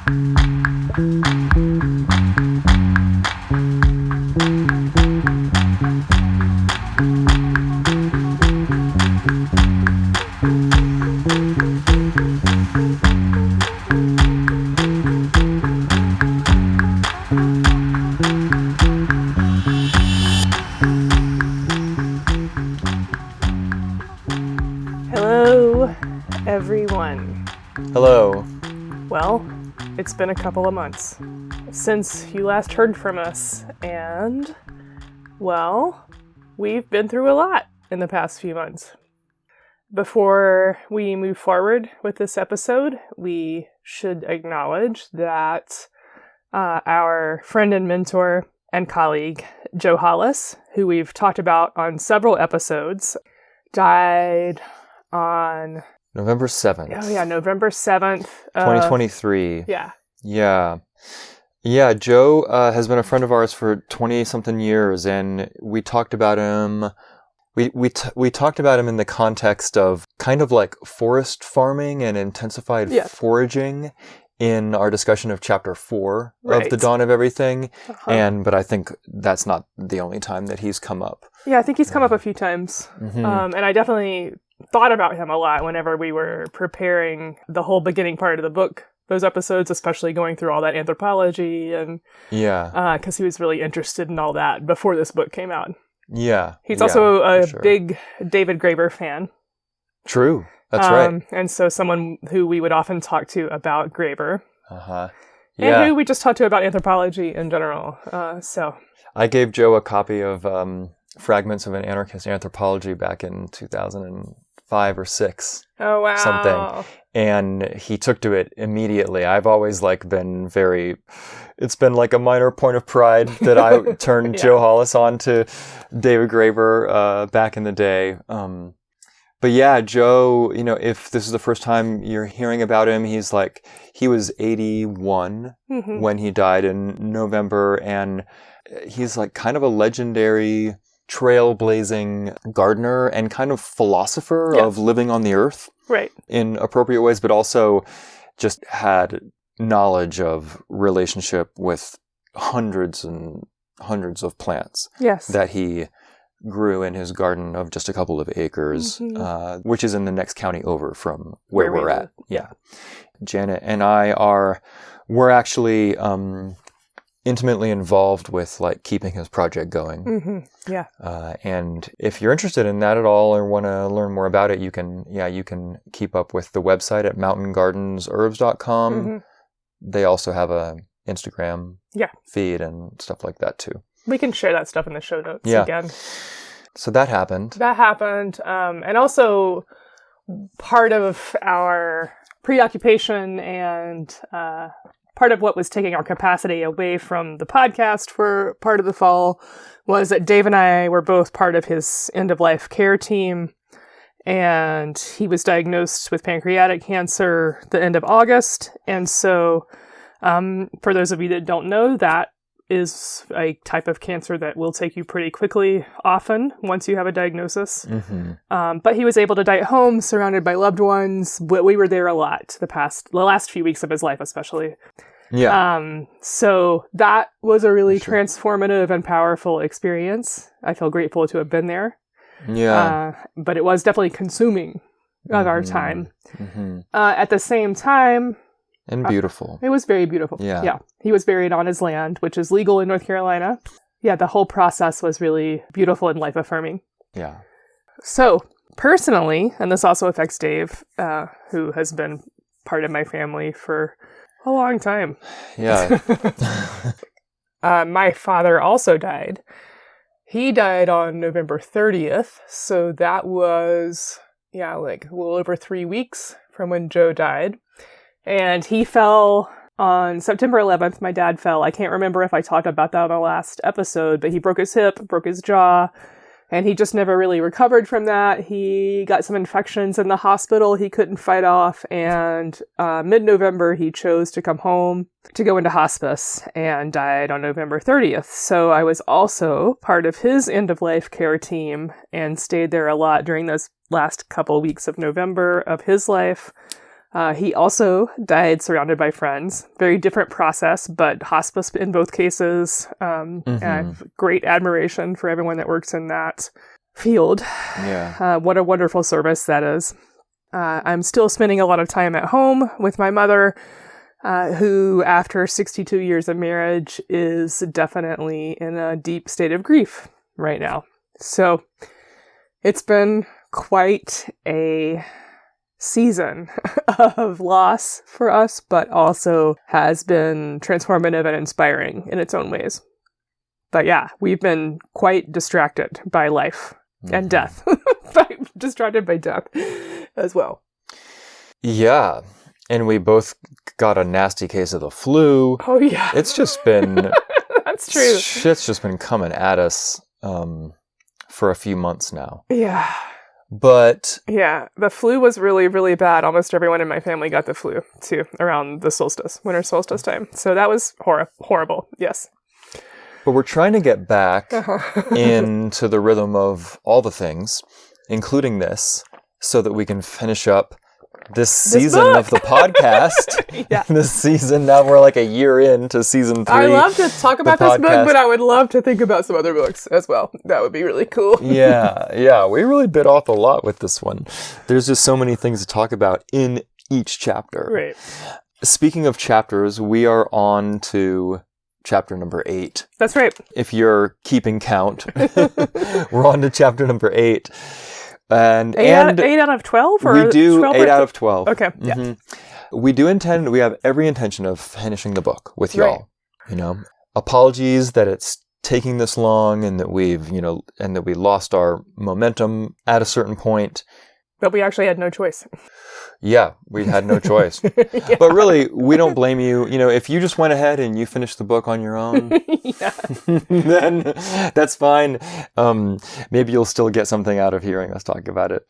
Hello, everyone. Hello. Well, it's been a couple of months since you last heard from us, and, well, we've been through a lot in the past few months. Before we move forward with this episode, we should acknowledge that our friend and mentor and colleague, Joe Hollis, who we've talked about on several episodes, died on November 7th. Oh, yeah, November 7th. 2023. Yeah. Yeah, Joe has been a friend of ours for 20-something years, and we talked about him. We talked about him in the context of kind of like forest farming and intensified foraging in our discussion of Chapter 4 of The Dawn of Everything. Uh-huh. But I think that's not the only time that he's come up. Yeah, I think he's come up a few times. Mm-hmm. And I definitely thought about him a lot whenever we were preparing the whole beginning part of the book, those episodes, especially going through all that anthropology and because he was really interested in all that before this book came out. Yeah. He's also a big David Graeber fan. True. That's right. And so someone who we would often talk to about Graeber. Uh-huh. Yeah. And who we just talked to about anthropology in general. So I gave Joe a copy of Fragments of an Anarchist Anthropology back in 2005 or 6. Oh, wow. Something. And he took to it immediately. I've always been it's been like a minor point of pride that I turned Joe Hollis on to David Graeber back in the day. But yeah, Joe, if this is the first time you're hearing about him, he was 81 when he died in November, and he's kind of a legendary trailblazing gardener and kind of philosopher of living on the earth in appropriate ways, but also just had knowledge of relationship with hundreds and hundreds of plants that he grew in his garden of just a couple of acres, which is in the next county over from where we're at. Yeah. Janet and we're actually intimately involved with keeping his project going. Mm-hmm. Yeah. And if you're interested in that at all or want to learn more about it, you can keep up with the website at mountaingardensherbs.com. Mm-hmm. They also have a Instagram feed and stuff like that too. We can share that stuff in the show notes again. So that happened. And also part of our preoccupation and part of what was taking our capacity away from the podcast for part of the fall was that Dave and I were both part of his end-of-life care team. And he was diagnosed with pancreatic cancer the end of August. And so for those of you that don't know, that is a type of cancer that will take you pretty quickly often once you have a diagnosis. Mm-hmm. But he was able to die at home, surrounded by loved ones. We were there a lot the last few weeks of his life, especially. Yeah. So that was a really transformative and powerful experience. I feel grateful to have been there. Yeah. But it was definitely consuming of our time. Mm-hmm. At the same time, and beautiful. It was very beautiful. Yeah. He was buried on his land, which is legal in North Carolina. Yeah, the whole process was really beautiful and life-affirming. Yeah. So, personally, and this also affects Dave, who has been part of my family for a long time. Yeah. My father also died. He died on November 30th, so that was, a little over 3 weeks from when Joe died. And he fell on September 11th. My dad fell. I can't remember if I talked about that on the last episode, but he broke his hip, broke his jaw, and he just never really recovered from that. He got some infections in the hospital he couldn't fight off, and mid-November he chose to come home to go into hospice and died on November 30th. So I was also part of his end-of-life care team and stayed there a lot during those last couple weeks of November of his life. He also died surrounded by friends. Very different process, but hospice in both cases. And I have great admiration for everyone that works in that field. Yeah. What a wonderful service that is. I'm still spending a lot of time at home with my mother, who, after 62 years of marriage, is definitely in a deep state of grief right now. So it's been quite a season of loss for us, but also has been transformative and inspiring in its own ways. But yeah, we've been quite distracted by life and death. Distracted by death as well. Yeah. And we both got a nasty case of the flu. Oh, yeah. It's just been... That's true. Shit's just been coming at us for a few months now. Yeah. But... Yeah, the flu was really, really bad. Almost everyone in my family got the flu, too, around the solstice, winter solstice time. So that was horrible, yes. But we're trying to get back into the rhythm of all the things, including this, so that we can finish up this season of the podcast. Yeah. This season, now we're like a year into season 3. I love to talk about this book, but I would love to think about some other books as well. That would be really cool. Yeah. We really bit off a lot with this one. There's just so many things to talk about in each chapter. Right. Speaking of chapters, we are on to chapter number 8. That's right. If you're keeping count, we're on to chapter number 8. And 8 out of 12? Or we do 12 8 out of 12. Okay, yeah. We have every intention of finishing the book with y'all. Right. Apologies that it's taking this long and that we lost our momentum at a certain point. But we actually had no choice. Yeah, we had no choice. Yeah. But really, we don't blame you. If you just went ahead and you finished the book on your own, then that's fine. Maybe you'll still get something out of hearing us talk about it.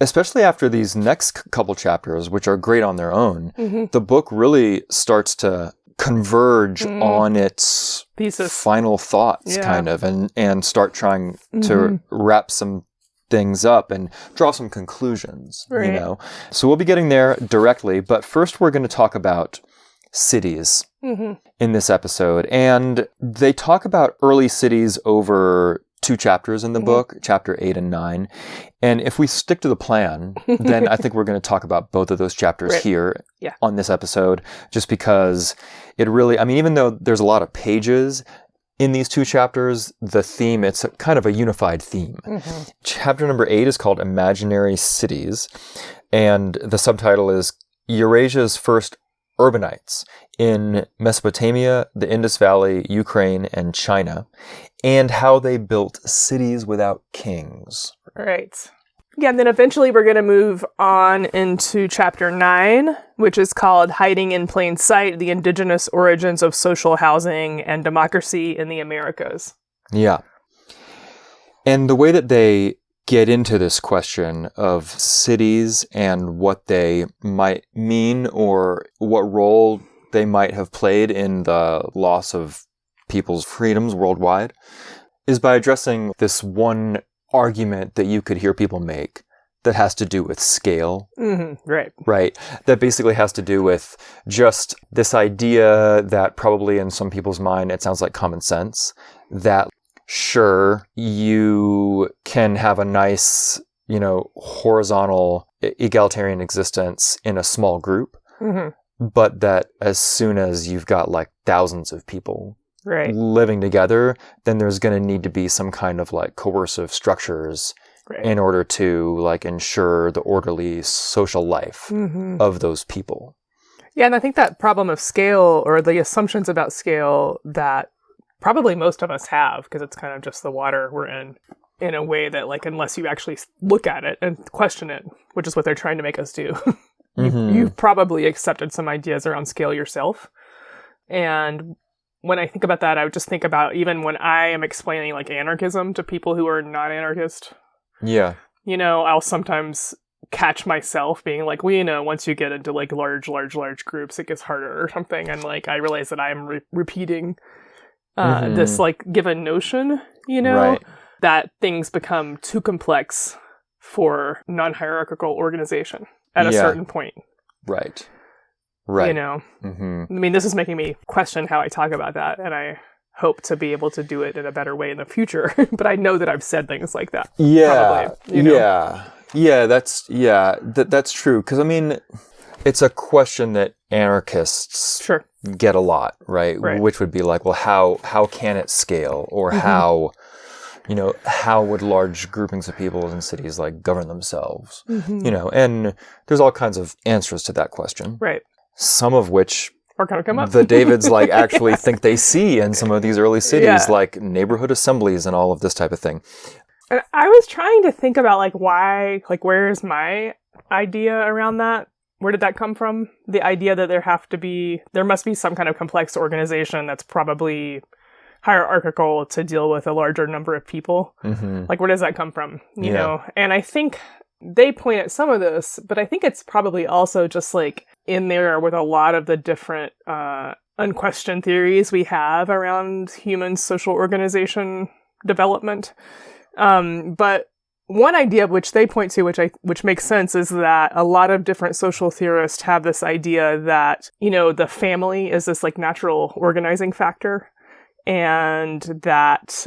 Especially after these next couple chapters, which are great on their own, the book really starts to converge on its thesis, final thoughts, kind of, and start trying to wrap some things up and draw some conclusions, So we'll be getting there directly, but first we're going to talk about cities in this episode. And they talk about early cities over 2 chapters in the book, chapter 8 and 9. And if we stick to the plan, then I think we're going to talk about both of those chapters here on this episode, just because it really, even though there's a lot of pages in these 2 chapters, the theme, it's kind of a unified theme. Chapter number 8 is called Imaginary Cities, and the subtitle is Eurasia's First Urbanites in Mesopotamia, the Indus Valley, Ukraine, and China, and how they built cities without kings. Right. Yeah, and then eventually we're going to move on into chapter 9, which is called Hiding in Plain Sight, the Indigenous Origins of Social Housing and Democracy in the Americas. Yeah. And the way that they get into this question of cities and what they might mean or what role they might have played in the loss of people's freedoms worldwide is by addressing this one argument that you could hear people make that has to do with scale. Right. That basically has to do with just this idea that probably in some people's mind, it sounds like common sense, that sure, you can have a nice, horizontal egalitarian existence in a small group, but that as soon as you've got like thousands of people living together, then there's going to need to be some kind of like coercive structures in order to like ensure the orderly social life of those people. Yeah, and I think that problem of scale, or the assumptions about scale that probably most of us have, because it's kind of just the water we're in a way that, like, unless you actually look at it and question it, which is what they're trying to make us do, you've probably accepted some ideas around scale yourself. And when I think about that, I would just think about even when I am explaining like anarchism to people who are not anarchist. Yeah. I'll sometimes catch myself being like, once you get into like large groups, it gets harder or something. And like, I realize that I'm repeating this like given notion, that things become too complex for non-hierarchical organization at a certain point. Right. Right. You know? Mm-hmm. I mean, this is making me question how I talk about that, and I hope to be able to do it in a better way in the future. But I know that I've said things like that. Yeah. Probably, you know? Yeah. That's true. Because, I mean, it's a question that anarchists Sure. get a lot, right? Which would be like, well, how can it scale? Or how would large groupings of people in cities like govern themselves? You know, and there's all kinds of answers to that question. Right. Some of which Or kind of come up. the Davids like actually think they see in some of these early cities, like neighborhood assemblies and all of this type of thing. And I was trying to think about like why, like where's my idea around that? Where did that come from? The idea that there must be some kind of complex organization that's probably hierarchical to deal with a larger number of people. Mm-hmm. Like, where does that come from? You know? And I think they point at some of this, but I think it's probably also just like in there with a lot of the different unquestioned theories we have around human social organization development. But one idea which they point to, which makes sense, is that a lot of different social theorists have this idea that, you know, the family is this like natural organizing factor, and that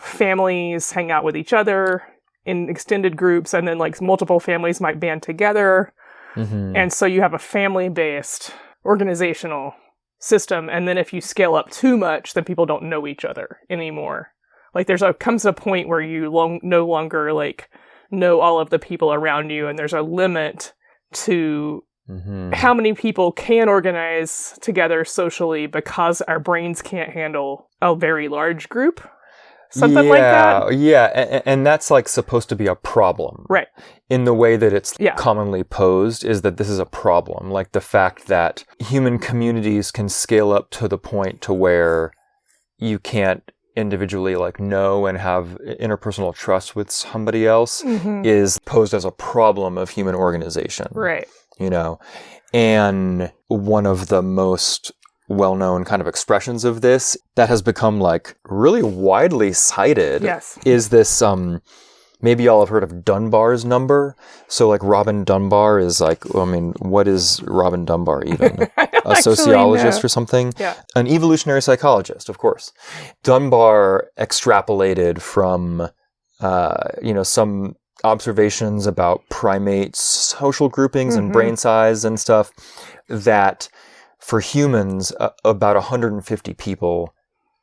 families hang out with each other in extended groups, and then like multiple families might band together. Mm-hmm. And so you have a family-based organizational system, and then if you scale up too much, then people don't know each other anymore. Like comes a point where you no longer like know all of the people around you, and there's a limit to how many people can organize together socially because our brains can't handle a very large group. Something like that. Yeah, and that's like supposed to be a problem. Right. In the way that it's commonly posed is that this is a problem. Like the fact that human communities can scale up to the point to where you can't individually like know and have interpersonal trust with somebody else is posed as a problem of human organization. Right. You know, and one of the most well-known kind of expressions of this that has become like really widely cited is this maybe y'all have heard of Dunbar's number. So like Robin Dunbar is like, I mean, what is Robin Dunbar even? A sociologist or something? Yeah. An evolutionary psychologist, of course. Dunbar extrapolated from some observations about primates, social groupings and brain size and stuff, that for humans, about 150 people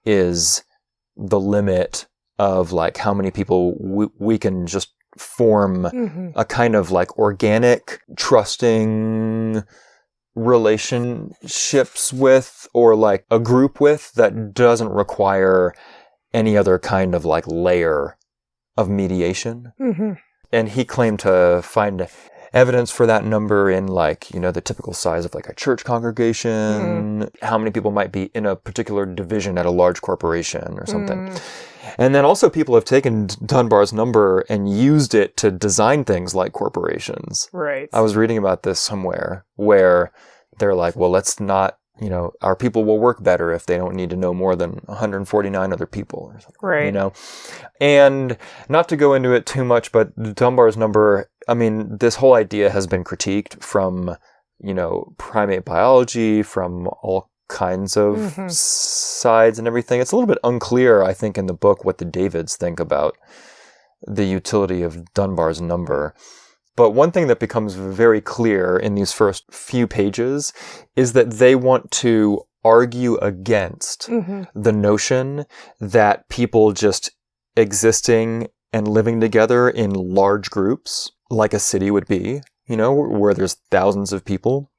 is the limit of like how many people we can just form a kind of like organic, trusting relationships with, or like a group with, that doesn't require any other kind of like layer of mediation. And he claimed to find evidence for that number in like, you know, the typical size of like a church congregation, how many people might be in a particular division at a large corporation or something. And then also people have taken Dunbar's number and used it to design things like corporations. Right. I was reading about this somewhere where they're like, well, let's not, you know, our people will work better if they don't need to know more than 149 other people or something. Right. You know? And not to go into it too much, but Dunbar's number, I mean, this whole idea has been critiqued from, you know, primate biology, from all kinds of sides and everything. It's a little bit unclear, I think, in the book what the Davids think about the utility of Dunbar's number. But one thing that becomes very clear in these first few pages is that they want to argue against the notion that people just existing and living together in large groups, like a city would be, you know, where there's thousands of people,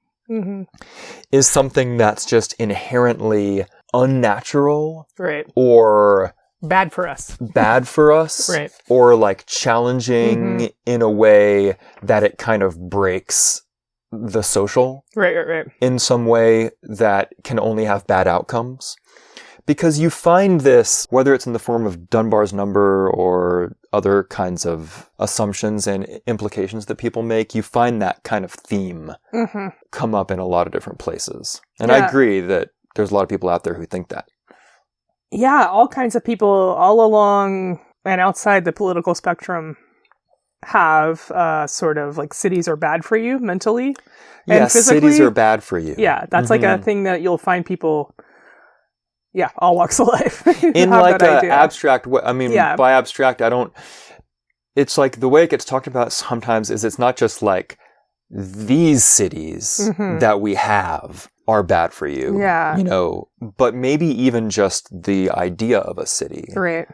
is something that's just inherently unnatural, right, or bad for us, right, or like challenging in a way that it kind of breaks the social, right, in some way that can only have bad outcomes. Because you find this, whether it's in the form of Dunbar's number or other kinds of assumptions and implications that people make, you find that kind of theme come up in a lot of different places. And I agree that there's a lot of people out there who think that. Yeah, all kinds of people all along and outside the political spectrum have sort of like cities are bad for you mentally and Yes, physically. cities are bad for you. Yeah, that's like a thing that you'll find people, all walks of life. In have like that an idea. abstract way. I mean, Yeah. by abstract, it's like the way it gets talked about sometimes is it's not just like these cities that we have are bad for you. Yeah. But maybe even just the idea of a city. Right.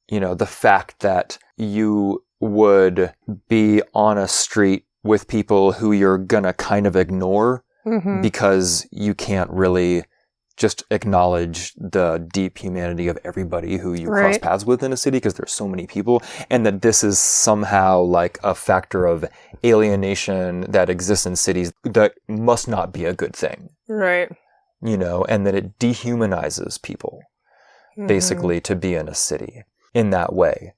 The fact that you would be on a street with people who you're gonna kind of ignore because you can't really just acknowledge the deep humanity of everybody who you cross paths with in a city because there's so many people, and that this is somehow like a factor of alienation that exists in cities that must not be a good thing. Right. And that it dehumanizes people basically to be in a city in that way.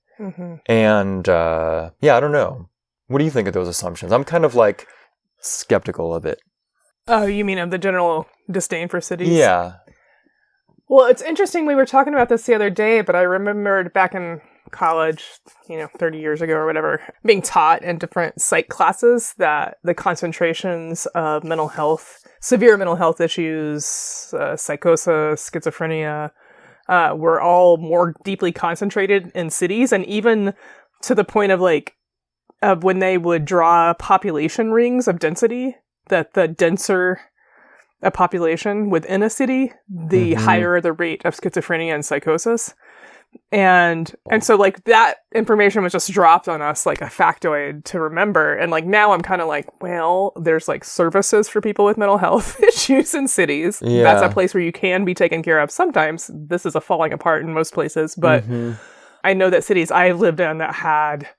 And I don't know. What do you think of those assumptions? I'm kind of like skeptical of it. Oh, you mean of the general disdain for cities? Yeah. Well, it's interesting. We were talking about this the other day, but I remembered back in college, 30 years ago or whatever, being taught in different psych classes that the concentrations of mental health, severe mental health issues, psychosis, schizophrenia, were all more deeply concentrated in cities, and even to the point of when they would draw population rings of density, that the denser a population within a city, the higher the rate of schizophrenia and psychosis. And so that information was just dropped on us like a factoid to remember. And now I'm kind of like, well, there's services for people with mental health issues in cities. Yeah. That's a place where you can be taken care of. Sometimes this is a falling apart in most places, but I know that cities I've lived in that had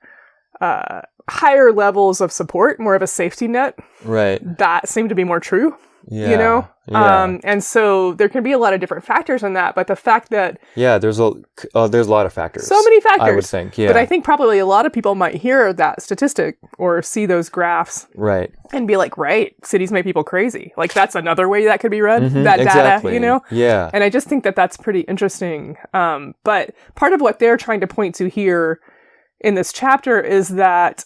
higher levels of support, more of a safety net. Right. That seemed to be more true. Yeah. Yeah. And so there can be a lot of different factors in that, but the fact that there's a lot of factors. So many factors. I would think. Yeah. But I think probably a lot of people might hear that statistic or see those graphs, right, and be like, right, cities make people crazy. That's another way that could be read. That exactly. data, Yeah. And I just think that that's pretty interesting. But part of what they're trying to point to here in this chapter is that,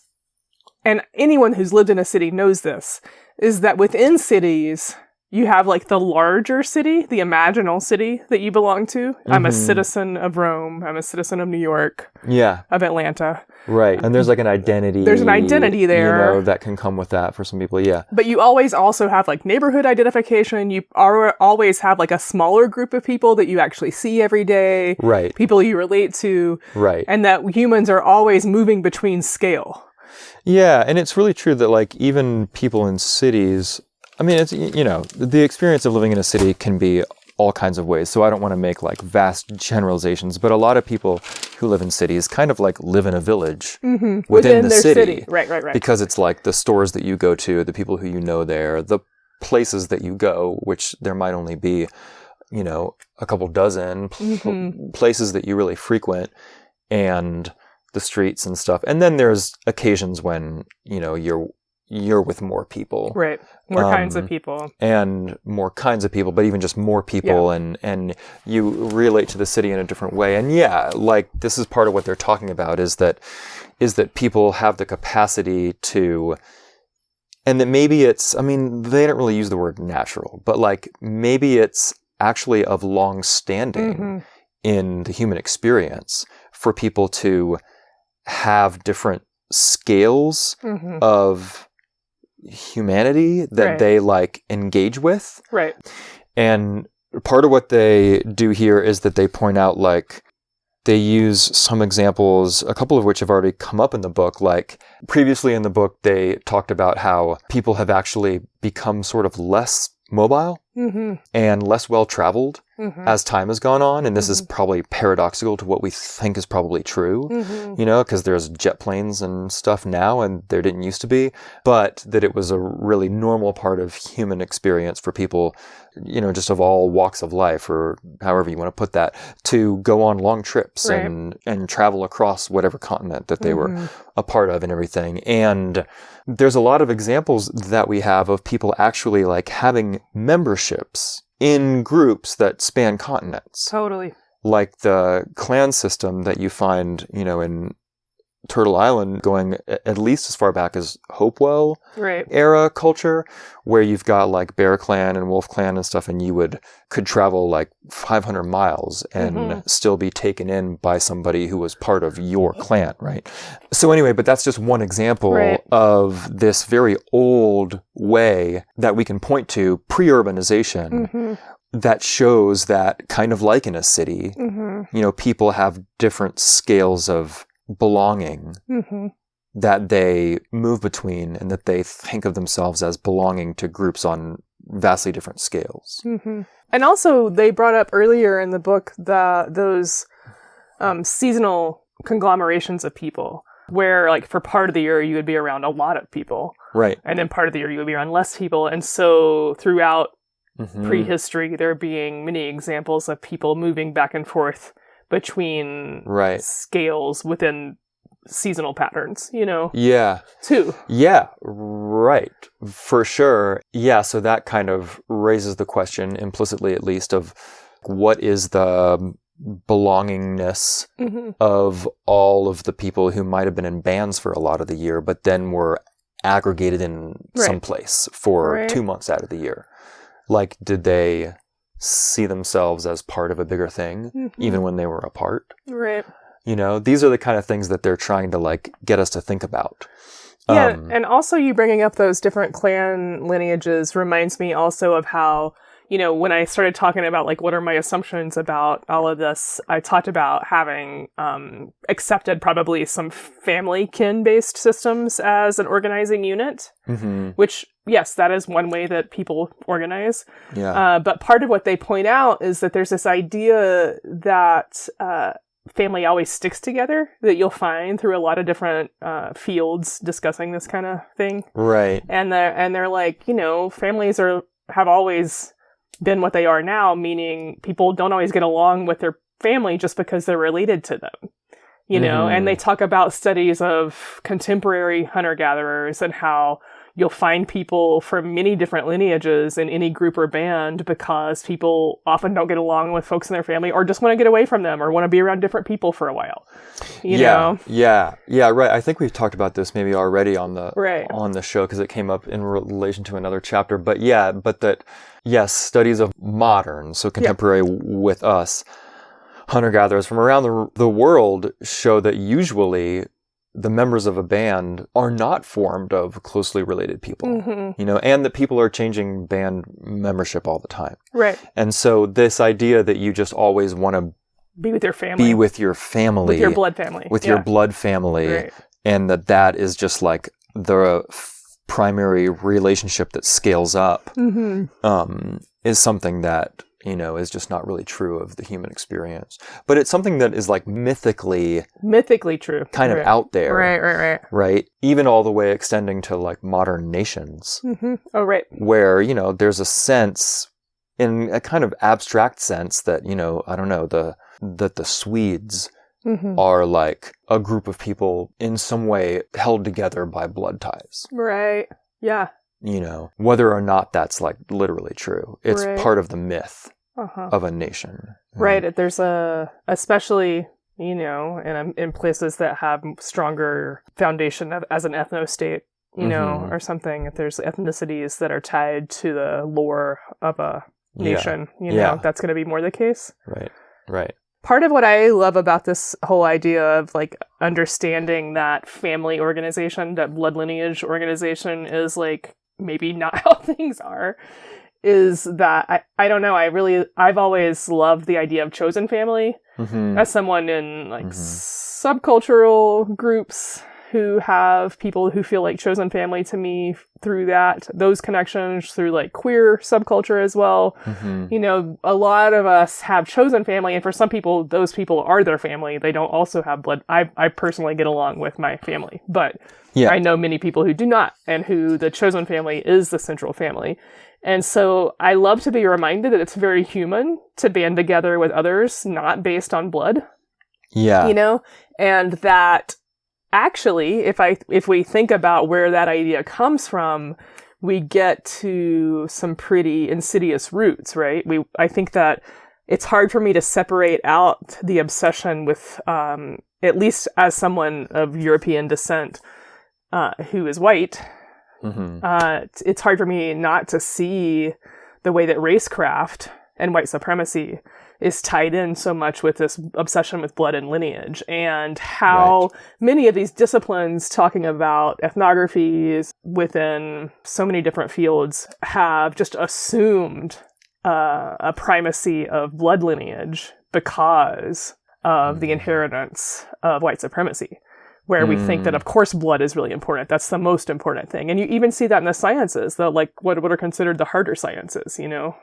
and anyone who's lived in a city knows this, is that within cities, you have the larger city, the imaginal city that you belong to. I'm a citizen of Rome. I'm a citizen of New York. Yeah. Of Atlanta. Right. And there's an identity. There's an identity there. That can come with that for some people. Yeah. But you always also have neighborhood identification. You always have a smaller group of people that you actually see every day. Right. People you relate to. Right. And that humans are always moving between scale. Yeah, and it's really true that even people in cities, I mean, it's the experience of living in a city can be all kinds of ways. So I don't want to make vast generalizations, but a lot of people who live in cities kind of live in a village within the their city. Right. Because it's the stores that you go to, the people who you know there, the places that you go, which there might only be, a couple dozen places that you really frequent, and the streets and stuff. And then there's occasions when, you're with more people. Right. More kinds of people. And more kinds of people, but even just more people, and you relate to the city in a different way. And this is part of what they're talking about is that people have the capacity to, and that maybe it's, I mean, they don't really use the word natural, but maybe it's actually of long standing in the human experience for people to have different scales of humanity that they engage with. Right. And part of what they do here is that they point out they use some examples, a couple of which have already come up in the book. Previously in the book, they talked about how people have actually become sort of less mobile and less well-traveled as time has gone on. And this is probably paradoxical to what we think is probably true, because there's jet planes and stuff now and there didn't used to be, but that it was a really normal part of human experience for people, just of all walks of life, or however you want to put that, to go on long trips and travel across whatever continent that they were a part of and everything. And there's a lot of examples that we have of people actually having memberships in groups that span continents. Totally. Like the clan system that you find, in Turtle Island going at least as far back as Hopewell Right. era culture, where you've got like Bear Clan and Wolf Clan and stuff, and you could travel like 500 miles and still be taken in by somebody who was part of your clan, right? So anyway, but that's just one example Right. of this very old way that we can point to, pre-urbanization, that shows that kind of like in a city, people have different scales of belonging that they move between, and that they think of themselves as belonging to groups on vastly different scales. And also, they brought up earlier in the book those seasonal conglomerations of people, where like for part of the year you would be around a lot of people, Right. and then part of the year you would be around less people. And so throughout prehistory, there being many examples of people moving back and forth between Right. scales within seasonal patterns, Yeah. too. Yeah, right. For sure. Yeah, so that kind of raises the question, implicitly at least, of what is the belongingness of all of the people who might have been in bands for a lot of the year, but then were aggregated in some place for 2 months out of the year. Like, did they see themselves as part of a bigger thing, even when they were apart? Right. These are the kind of things that they're trying to like get us to think about. Yeah, and also you bringing up those different clan lineages reminds me also of how, when I started talking about like what are my assumptions about all of this, I talked about having accepted probably some family kin-based systems as an organizing unit, which, yes, that is one way that people organize. Yeah. But part of what they point out is that there's this idea that family always sticks together, that you'll find through a lot of different fields discussing this kind of thing. Right. And they're like, families have always been what they are now, meaning people don't always get along with their family just because they're related to them. And they talk about studies of contemporary hunter-gatherers and how you'll find people from many different lineages in any group or band because people often don't get along with folks in their family, or just want to get away from them, or want to be around different people for a while. You know? Yeah, right. I think we've talked about this maybe already on the on the show, because it came up in relation to another chapter. But studies of modern, so contemporary with us, hunter-gatherers from around the world show that usually the members of a band are not formed of closely related people, and that people are changing band membership all the time. Right. And so this idea that you just always want to be with your family, with your blood family, right. And that is just like the primary relationship that scales up, is something that is just not really true of the human experience. But it's something that is like mythically true. Kind of out there. Right. Even all the way extending to like modern nations. Oh, right. Where, there's a sense, in a kind of abstract sense, that, I don't know, that the Swedes are like a group of people in some way held together by blood ties. Right. Yeah. Whether or not that's like literally true. It's part of the myth of a nation. Right. There's especially, in places that have stronger foundation as an ethno-state, or something, if there's ethnicities that are tied to the lore of a nation, that's going to be more the case. Right. Part of what I love about this whole idea of like understanding that family organization, that blood lineage organization is like maybe not how things are, is that I don't know, I've always loved the idea of chosen family as someone in like subcultural groups who have people who feel like chosen family to me through those connections, through like queer subculture as well. A lot of us have chosen family, and for some people, those people are their family. They don't also have blood. I personally get along with my family, but I know many people who do not, and who the chosen family is the central family. And so I love to be reminded that it's very human to band together with others, not based on blood. Yeah. And that actually, if we think about where that idea comes from, we get to some pretty insidious roots, right? I think that it's hard for me to separate out the obsession with at least as someone of European descent who is white, it's hard for me not to see the way that racecraft and white supremacy is tied in so much with this obsession with blood and lineage, and how many of these disciplines talking about ethnographies within so many different fields have just assumed a primacy of blood lineage because of the inheritance of white supremacy, where we think that, of course, blood is really important. That's the most important thing. And you even see that in the sciences, the like what are considered the harder sciences, you know,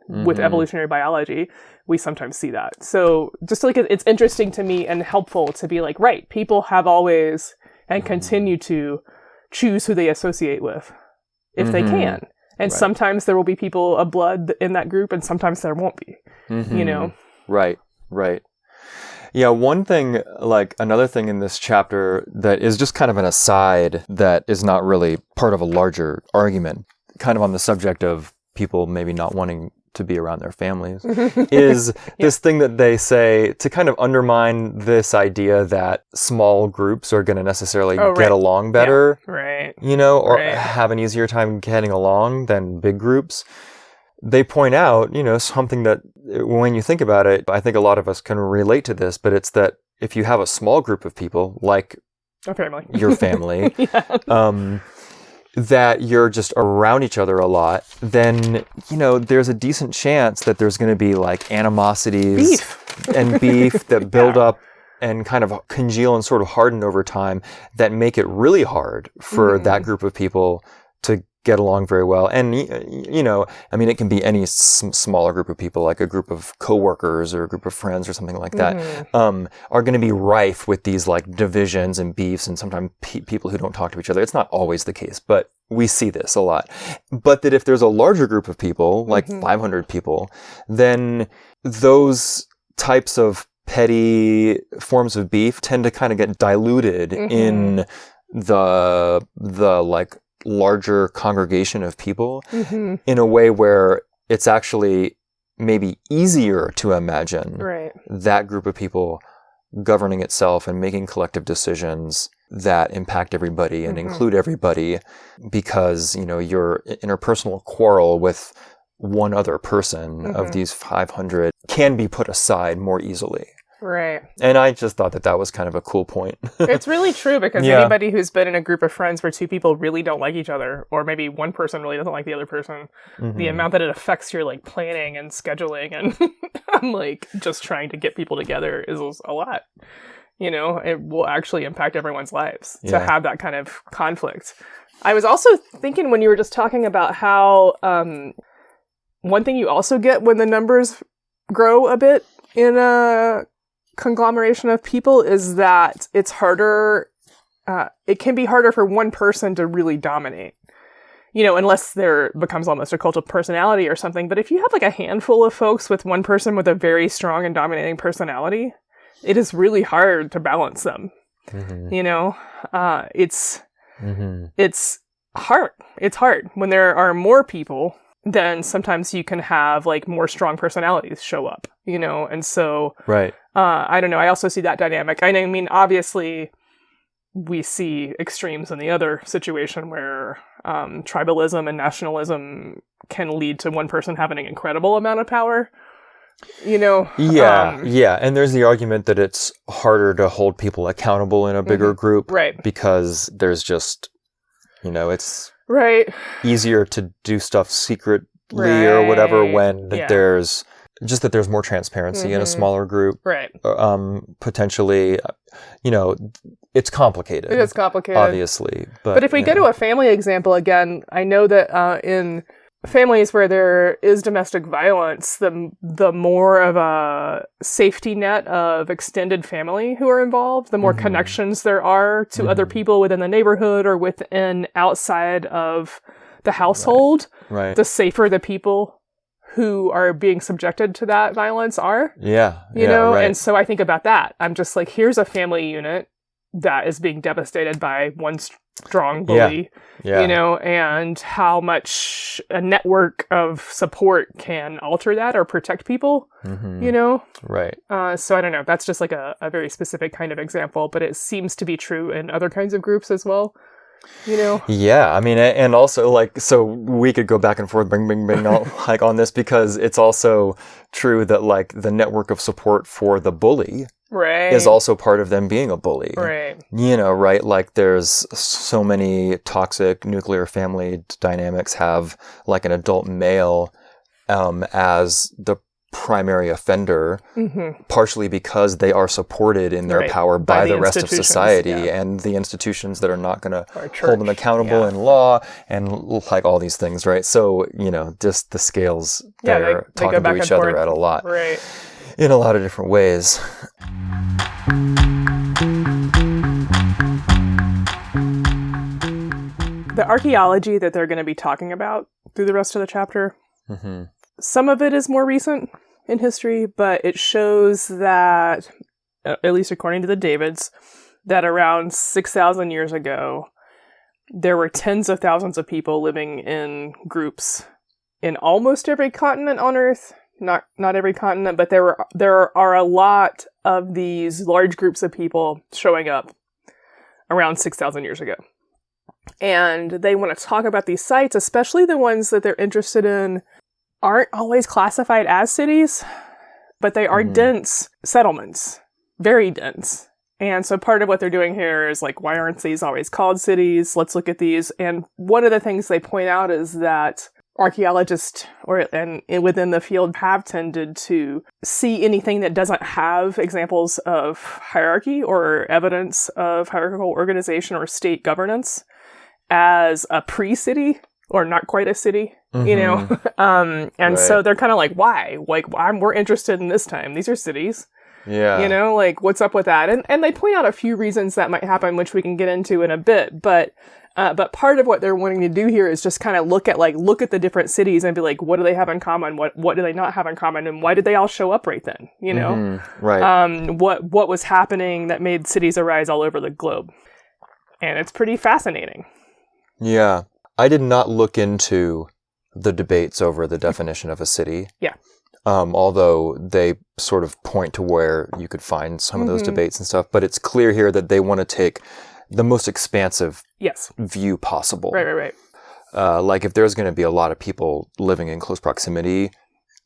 with evolutionary biology, we sometimes see that. So just like it's interesting to me and helpful to be like, right, people have always and continue to choose who they associate with if they can. And sometimes there will be people of blood in that group and sometimes there won't be, you know? Right. Yeah, another thing in this chapter that is just kind of an aside that is not really part of a larger argument, kind of on the subject of people maybe not wanting to be around their families, is this thing that they say to kind of undermine this idea that small groups are going to necessarily get along better, you know, or have an easier time getting along than big groups. They point out, you know, something that when you think about it, I think a lot of us can relate to this, but it's that if you have a small group of people, like your family, that you're just around each other a lot, then, you know, there's a decent chance that there's going to be like animosities and beef that build up and kind of congeal and sort of harden over time that make it really hard for that group of people to get along very well. And, you know, I mean, it can be any smaller group of people, like a group of coworkers or a group of friends or something like that, are going to be rife with these like divisions and beefs and sometimes people who don't talk to each other. It's not always the case, but we see this a lot. But that if there's a larger group of people, like 500 people, then those types of petty forms of beef tend to kind of get diluted in the like larger congregation of people in a way where it's actually maybe easier to imagine that group of people governing itself and making collective decisions that impact everybody and include everybody, because, you know, your interpersonal quarrel with one other person of these 500 can be put aside more easily. Right. And I just thought that was kind of a cool point. It's really true, because anybody who's been in a group of friends where two people really don't like each other, or maybe one person really doesn't like the other person, the amount that it affects your like planning and scheduling and I'm like just trying to get people together is a lot. You know, it will actually impact everyone's lives to have that kind of conflict. I was also thinking when you were just talking about how one thing you also get when the numbers grow a bit in a conglomeration of people is that it's harder, it can be harder for one person to really dominate, you know, unless there becomes almost a cult of personality or something. But if you have like a handful of folks with one person with a very strong and dominating personality, it is really hard to balance them. You know, it's hard. It's hard when there are more people. Then sometimes you can have like more strong personalities show up, you know, and so I don't know. I also see that dynamic. I mean, obviously, we see extremes in the other situation where tribalism and nationalism can lead to one person having an incredible amount of power. You know? Yeah. And there's the argument that it's harder to hold people accountable in a bigger group. Right. Because there's just, you know, it's easier to do stuff secretly or whatever when there's just that there's more transparency in a smaller group. Right. Potentially, you know, it's complicated. It is complicated. Obviously. But if we go to a family example again, I know that in families where there is domestic violence, the more of a safety net of extended family who are involved, the more connections there are to other people within the neighborhood or within outside of the household, the safer the people who are being subjected to that violence are. You know? And so I think about that. I'm just like, here's a family unit that is being devastated by one strong bully, Yeah. you know, and how much a network of support can alter that or protect people, you know? Right. So I don't know. That's just like a very specific kind of example, but it seems to be true in other kinds of groups as well, you know? Yeah, I mean, and also like, so we could go back and forth, bing, like on this, because it's also true that like the network of support for the bully Right. is also part of them being a bully. Right. You know, right? Like there's so many toxic nuclear family dynamics have like an adult male as the primary offender, partially because they are supported in their power by the rest of society and the institutions that are not going to hold them accountable in law and like all these things, right? So, you know, just the scales they're talking to each other at a lot. Right. In a lot of different ways. The archaeology that they're going to be talking about through the rest of the chapter, some of it is more recent in history, but it shows that, at least according to the Davids, that around 6,000 years ago, there were tens of thousands of people living in groups in almost every continent on Earth. Not every continent, but there are a lot of these large groups of people showing up around 6,000 years ago. And they want to talk about these sites, especially the ones that they're interested in aren't always classified as cities, but they are dense settlements, very dense. And so part of what they're doing here is like, why aren't these always called cities? Let's look at these. And one of the things they point out is that archaeologists and within the field have tended to see anything that doesn't have examples of hierarchy or evidence of hierarchical organization or state governance as a pre-city or not quite a city, you know? So they're kind of like, why? Like, we're interested in this time. These are cities. Yeah. You know, like, what's up with that? And they point out a few reasons that might happen, which we can get into in a bit, but part of what they're wanting to do here is just kind of look at the different cities and be like, what do they have in common? What do they not have in common? And why did they all show up right then? You know? Right. What was happening that made cities arise all over the globe? And it's pretty fascinating. Yeah. I did not look into the debates over the definition of a city. Yeah. Although they sort of point to where you could find some of those debates and stuff. But it's clear here that they want to take the most expansive view possible. Right. Like if there's going to be a lot of people living in close proximity,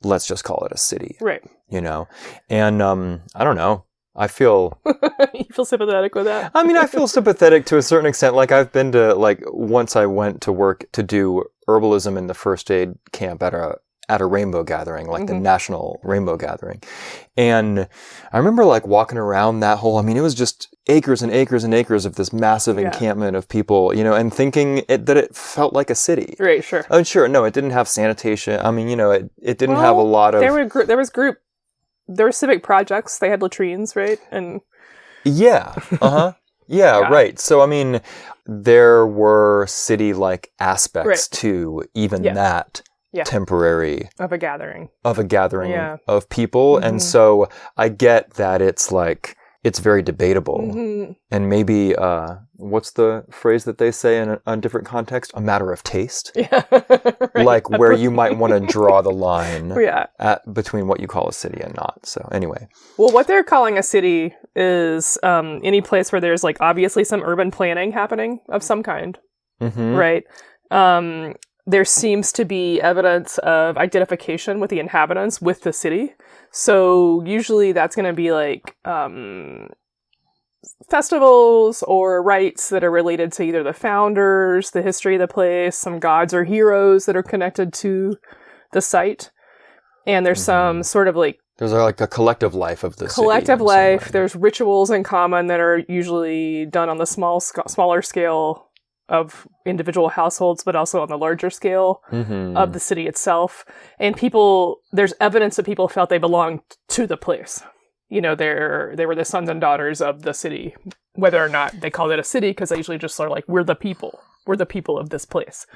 let's just call it a city. Right. You know? And I don't know. I feel... You feel sympathetic with that? I mean, I feel sympathetic to a certain extent. Like I've been to, like, once I went to work to do herbalism in the first aid camp at a rainbow gathering, like the national rainbow gathering. And I remember like walking around that whole, I mean, it was just acres and acres and acres of this massive encampment of people, you know, and thinking that it felt like a city. Right, sure. Oh, sure. No, it didn't have sanitation. I mean, you know, it didn't have a lot of... There were civic projects. They had latrines, right? And yeah. Yeah, right. So, I mean, there were city-like aspects to even that temporary... Of a gathering of people. And so I get that it's like, it's very debatable. And maybe, what's the phrase that they say in a different context? A matter of taste. Yeah. Right. Like where you might want to draw the line between what you call a city and not. So anyway. Well, what they're calling a city is any place where there's like obviously some urban planning happening of some kind. Right? There seems to be evidence of identification with the inhabitants with the city. So usually that's going to be like festivals or rites that are related to either the founders, the history of the place, some gods or heroes that are connected to the site. And there's some sort of like... There's like a collective life of the city. Collective life. There's rituals in common that are usually done on the smaller scale of individual households, but also on the larger scale of the city itself. And there's evidence that people felt they belonged to the place. You know, they were the sons and daughters of the city, whether or not they called it a city, because they usually just sort of like, we're the people of this place.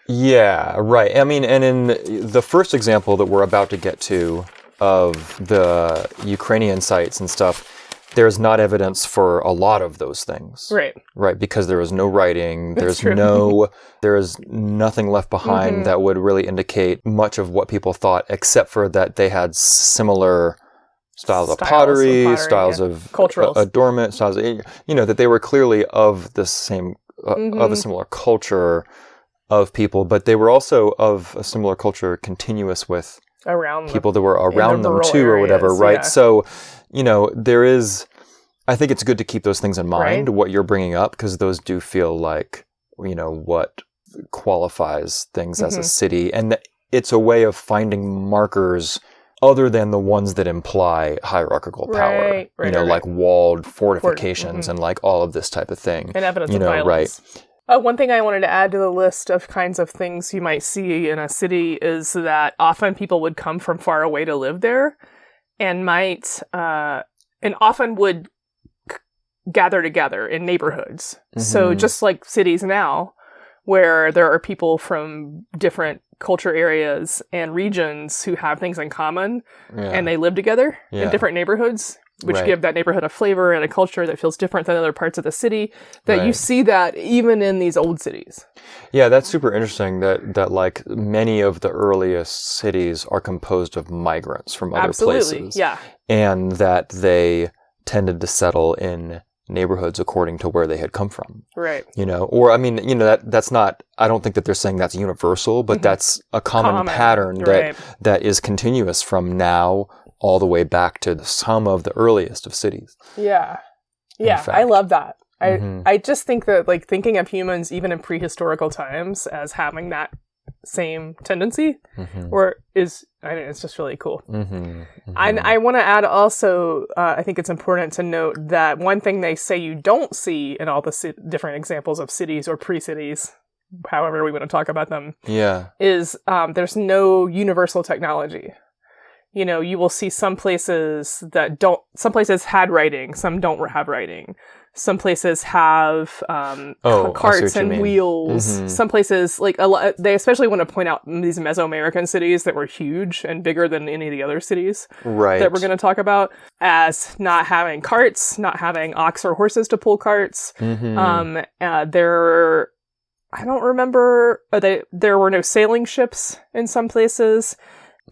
Yeah, right. I mean, and in the first example that we're about to get to of the Ukrainian sites and stuff, there's not evidence for a lot of those things. Right, because there is no writing, there is nothing left behind that would really indicate much of what people thought, except for that they had similar styles of pottery, styles of adornment, styles of, that they were clearly of the same, of a similar culture of people, but they were also of a similar culture continuous with people that were around them too, or whatever, right? Yeah. So, there is, I think it's good to keep those things in mind, what you're bringing up, because those do feel like, what qualifies things as a city. And it's a way of finding markers other than the ones that imply hierarchical power, like walled fortifications and like all of this type of thing. And evidence of violence. One thing I wanted to add to the list of kinds of things you might see in a city is that often people would come from far away to live there and often would gather together in neighborhoods. So just like cities now, where there are people from different culture areas and regions who have things in common and they live together in different neighborhoods, which give that neighborhood a flavor and a culture that feels different than other parts of the city, that you see that even in these old cities. Yeah, that's super interesting that like many of the earliest cities are composed of migrants from other places. Yeah. And that they tended to settle in neighborhoods according to where they had come from. Right. Or I mean, that's not, I don't think that they're saying that's universal, but that's a common pattern that is continuous from now all the way back to some of the earliest of cities. Yeah. Yeah, I love that. I just think that like thinking of humans even in prehistorical times as having that same tendency it's just really cool. I want to add also, I think it's important to note that one thing they say you don't see in all the different examples of cities or pre-cities, however we want to talk about them, is there's no universal technology. You will see some places some places had writing, some don't have writing. Some places have carts and wheels. Some places, like they especially want to point out these Mesoamerican cities that were huge and bigger than any of the other cities that we're going to talk about, as not having carts, not having ox or horses to pull carts. I don't remember, there were no sailing ships in some places.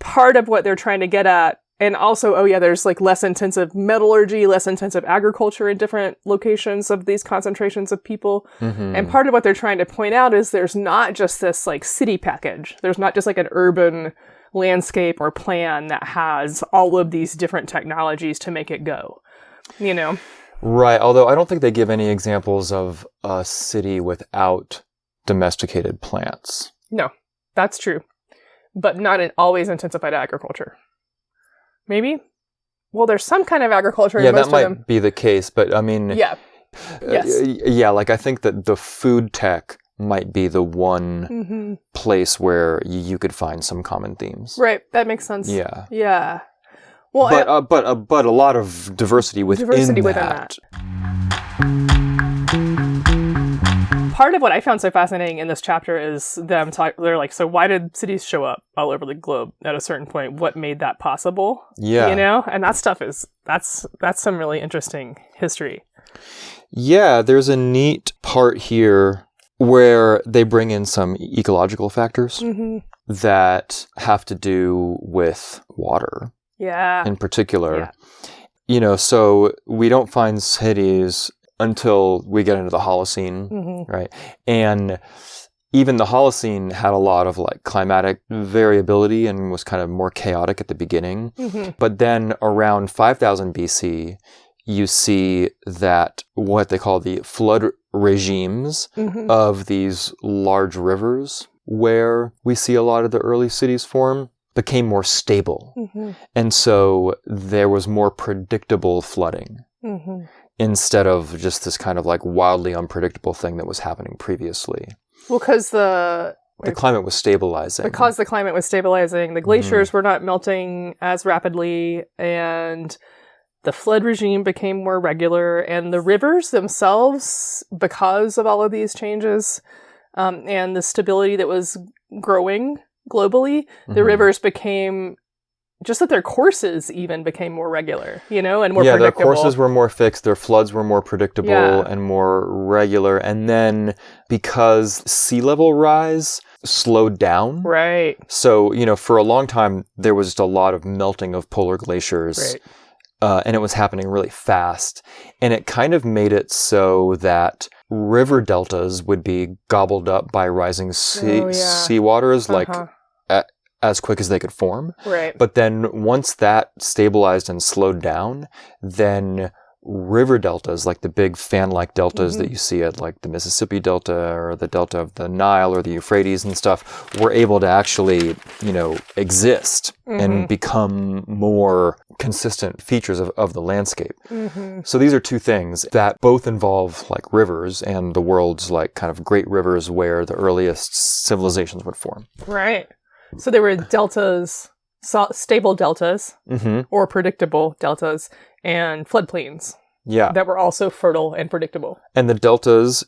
Part of what they're trying to get at, and also, there's like less intensive metallurgy, less intensive agriculture in different locations of these concentrations of people. And part of what they're trying to point out is there's not just this like city package. There's not just like an urban landscape or plan that has all of these different technologies to make it go, Right. Although I don't think they give any examples of a city without domesticated plants. No, that's true. But not in always intensified agriculture. Maybe? Well, there's some kind of agriculture in most of them. Yeah, that might be the case, but I mean... Yeah. Yes. Like I think that the food tech might be the one place where you could find some common themes. Right, that makes sense. Yeah. Yeah. Well, but a lot of diversity within that. Part of what I found so fascinating in this chapter is them they're like, so why did cities show up all over the globe at a certain point? What made that possible? Yeah. And that stuff that's some really interesting history. Yeah, there's a neat part here where they bring in some ecological factors that have to do with water. Yeah. In particular. Yeah. So we don't find cities until we get into the Holocene, right? And even the Holocene had a lot of like climatic variability and was kind of more chaotic at the beginning. But then around 5000 BC, you see that what they call the flood regimes of these large rivers, where we see a lot of the early cities form, became more stable. And so there was more predictable flooding. Instead of just this kind of like wildly unpredictable thing that was happening previously. Well, because the climate was stabilizing. Because the climate was stabilizing, the glaciers were not melting as rapidly, and the flood regime became more regular, and the rivers themselves, because of all of these changes, and the stability that was growing globally, the rivers became just that their courses even became more regular, and more yeah, predictable. their courses were more fixed, their floods were more predictable and more regular. And then because sea level rise slowed down. Right. So, for a long time, there was just a lot of melting of polar glaciers. Right. And it was happening really fast. And it kind of made it so that river deltas would be gobbled up by rising seawaters, like as quick as they could form. Right. But then once that stabilized and slowed down, then river deltas, like the big fan-like deltas that you see at like the Mississippi Delta or the Delta of the Nile or the Euphrates and stuff, were able to actually, exist and become more consistent features of the landscape. So these are two things that both involve like rivers and the world's like kind of great rivers where the earliest civilizations would form. Right. So there were deltas, stable deltas, or predictable deltas, and floodplains. Yeah. That were also fertile and predictable. And the deltas,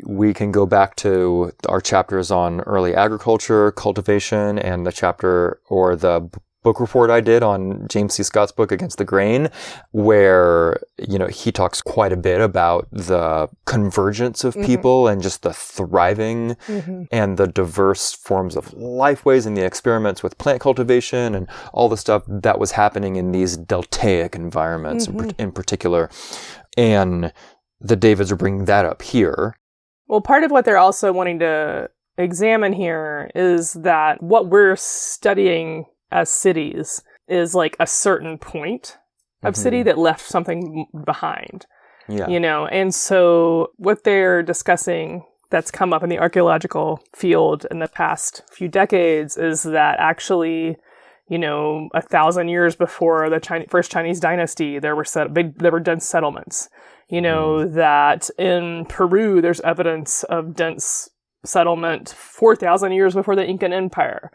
we can go back to our chapters on early agriculture, cultivation, and the chapter or the book report I did on James C. Scott's book Against the Grain, where, he talks quite a bit about the convergence of people and just the thriving and the diverse forms of lifeways and the experiments with plant cultivation and all the stuff that was happening in these deltaic environments in particular. And the Davids are bringing that up here. Well, part of what they're also wanting to examine here is that what we're studying as cities is like a certain point of city that left something behind. Yeah. And so what they're discussing that's come up in the archaeological field in the past few decades is that actually, 1,000 years before the first Chinese dynasty, there were dense settlements. That in Peru, there's evidence of dense settlement 4,000 years before the Incan Empire.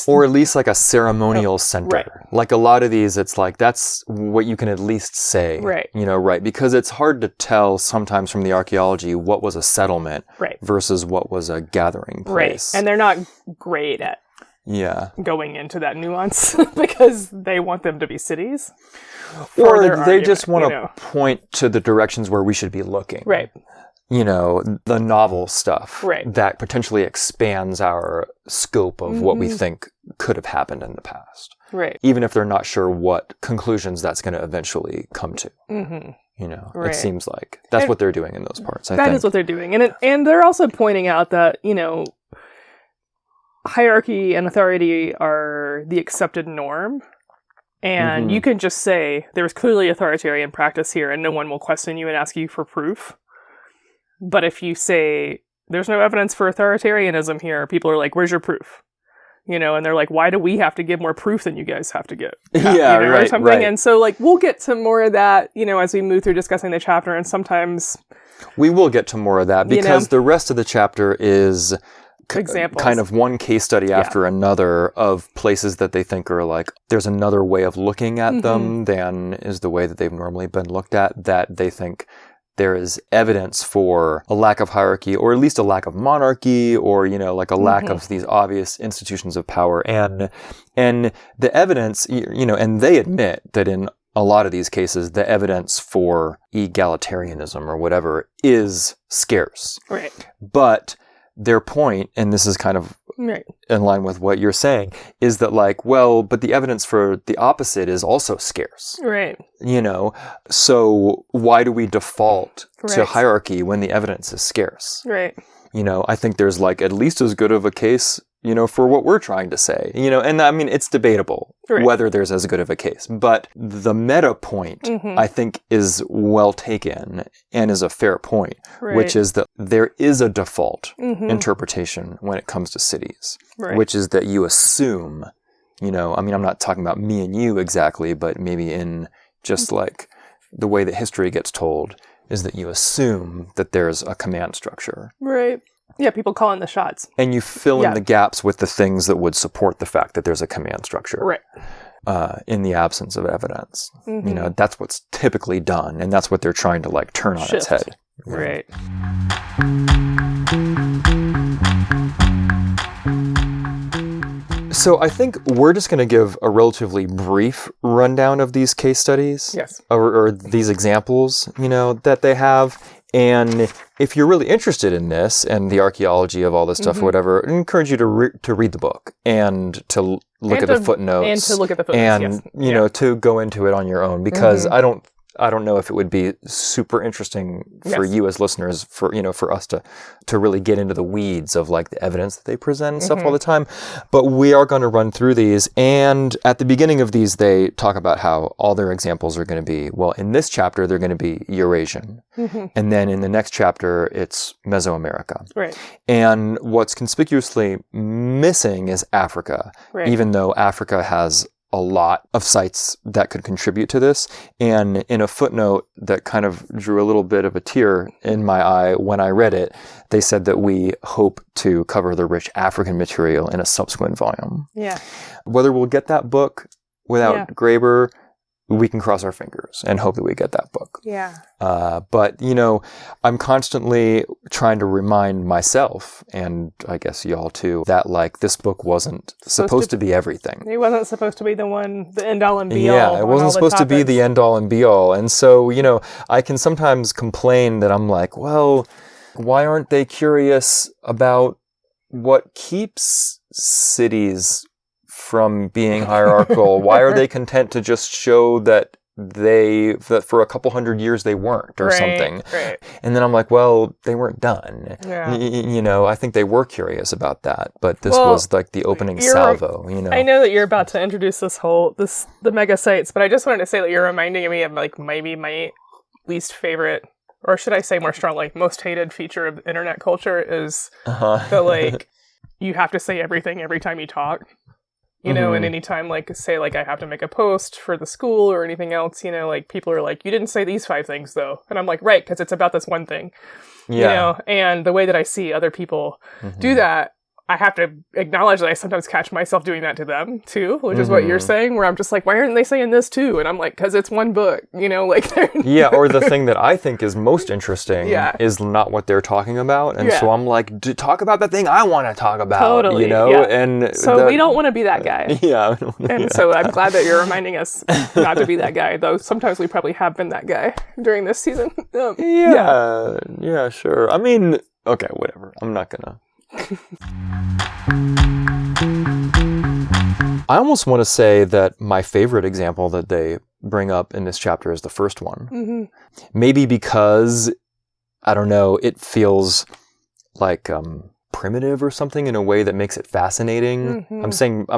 Or at least like a ceremonial center. Right. Like a lot of these, it's like, that's what you can at least say. Right. Right. Because it's hard to tell sometimes from the archaeology what was a settlement versus what was a gathering place. Right. And they're not great at going into that nuance because they want them to be cities. Or they just want to point to the directions where we should be looking. Right. The novel stuff right. that potentially expands our scope of what we think could have happened in the past. Right. Even if they're not sure what conclusions that's going to eventually come to. It seems like that's what they're doing in those parts. I think that is what they're doing. And they're also pointing out that, hierarchy and authority are the accepted norm. And you can just say, there's clearly authoritarian practice here and no one will question you and ask you for proof. But if you say, there's no evidence for authoritarianism here, people are like, where's your proof? And they're like, why do we have to give more proof than you guys have to give? Or something. Right. And so, we'll get to more of that, as we move through discussing the chapter. And sometimes we will get to more of that because the rest of the chapter is examples. Kind of one case study after another of places that they think are like, there's another way of looking at them than is the way that they've normally been looked at, that they think there is evidence for a lack of hierarchy, or at least a lack of monarchy, or, like a lack of these obvious institutions of power. And the evidence, and they admit that in a lot of these cases, the evidence for egalitarianism or whatever is scarce. Right. But their point, and this is kind of in line with what you're saying, is that but the evidence for the opposite is also scarce. Right. So why do we default to hierarchy when the evidence is scarce? Right. I think there's at least as good of a case, for what we're trying to say, and I mean, it's debatable whether there's as good of a case, but the meta point, I think, is well taken and is a fair point, which is that there is a default interpretation when it comes to cities, which is that you assume, I'm not talking about me and you exactly, but maybe in just the way that history gets told is that you assume that there's a command structure. Right. Yeah, people calling the shots. And you fill in the gaps with the things that would support the fact that there's a command structure. Right. In the absence of evidence. That's what's typically done, and that's what they're trying to turn on its head. Right. So I think we're just going to give a relatively brief rundown of these case studies. Yes. Or these examples, that they have. And if you're really interested in this and the archaeology of all this stuff or whatever, I encourage you to read the book and to look at the footnotes. And to look at the footnotes, and, to go into it on your own, because I don't know if it would be super interesting for you as listeners, for us to really get into the weeds of like the evidence that they present and stuff all the time. But we are going to run through these. And at the beginning of these, they talk about how all their examples are going to be, well, in this chapter, they're going to be Eurasian. And then in the next chapter, it's Mesoamerica. Right. And what's conspicuously missing is Africa, even though Africa has a lot of sites that could contribute to this. And in a footnote that kind of drew a little bit of a tear in my eye when I read it, they said that we hope to cover the rich African material in a subsequent volume. Yeah. Whether we'll get that book without Graeber, we can cross our fingers and hope that we get that book. Yeah. But, I'm constantly trying to remind myself, and I guess y'all too, that like this book wasn't supposed to be everything. It wasn't supposed to be the end all and be all. Yeah, it wasn't supposed to be the end all and be all. And so, I can sometimes complain that I'm like, well, why aren't they curious about what keeps cities from being hierarchical? Why are they content to just show that for a couple hundred years they weren't or something? Right. And then I'm like, well, they weren't done. Yeah. I think they were curious about that, but this was like the opening salvo, I know that you're about to introduce the mega sites, but I just wanted to say that you're reminding me of like maybe my least favorite, or should I say more strongly, most hated feature of internet culture is the like, you have to say everything every time you talk. And anytime, like, say, like, I have to make a post for the school or anything else, like, people are like, you didn't say these 5 things, though. And I'm like, right, because it's about this one thing. And the way that I see other people do that, I have to acknowledge that I sometimes catch myself doing that to them, too, which is what you're saying, where I'm just like, why aren't they saying this, too? And I'm like, because it's one book, like... or the thing that I think is most interesting is not what they're talking about. And so I'm like, talk about the thing I want to talk about, Totally, And so we don't want to be that guy. And so I'm glad that you're reminding us not to be that guy, though sometimes we probably have been that guy during this season. Sure. I mean, okay, whatever. I'm not gonna... I almost want to say that my favorite example that they bring up in this chapter is the first one. Maybe because, I don't know, it feels like primitive or something in a way that makes it fascinating. I'm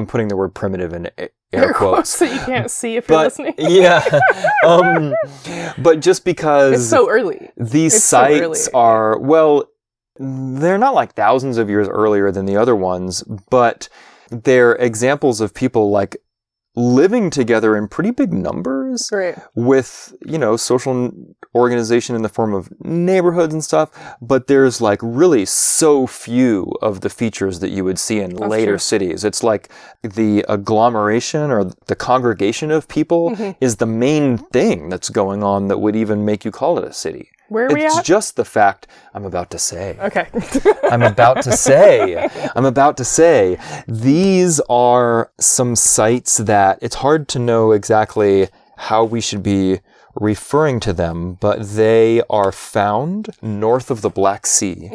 putting the word primitive in air quotes. So you can't see if you're listening. But just because... It's so early. These sites are, well... They're not like thousands of years earlier than the other ones, but they're examples of people like living together in pretty big numbers with, social organization in the form of neighborhoods and stuff. But there's like really so few of the features that you would see in later cities. It's like the agglomeration or the congregation of people is the main thing that's going on that would even make you call it a city. Where are we at? It's just the fact I'm about to say. Okay. I'm about to say. These are some sites that it's hard to know exactly how we should be referring to them, but they are found north of the Black Sea,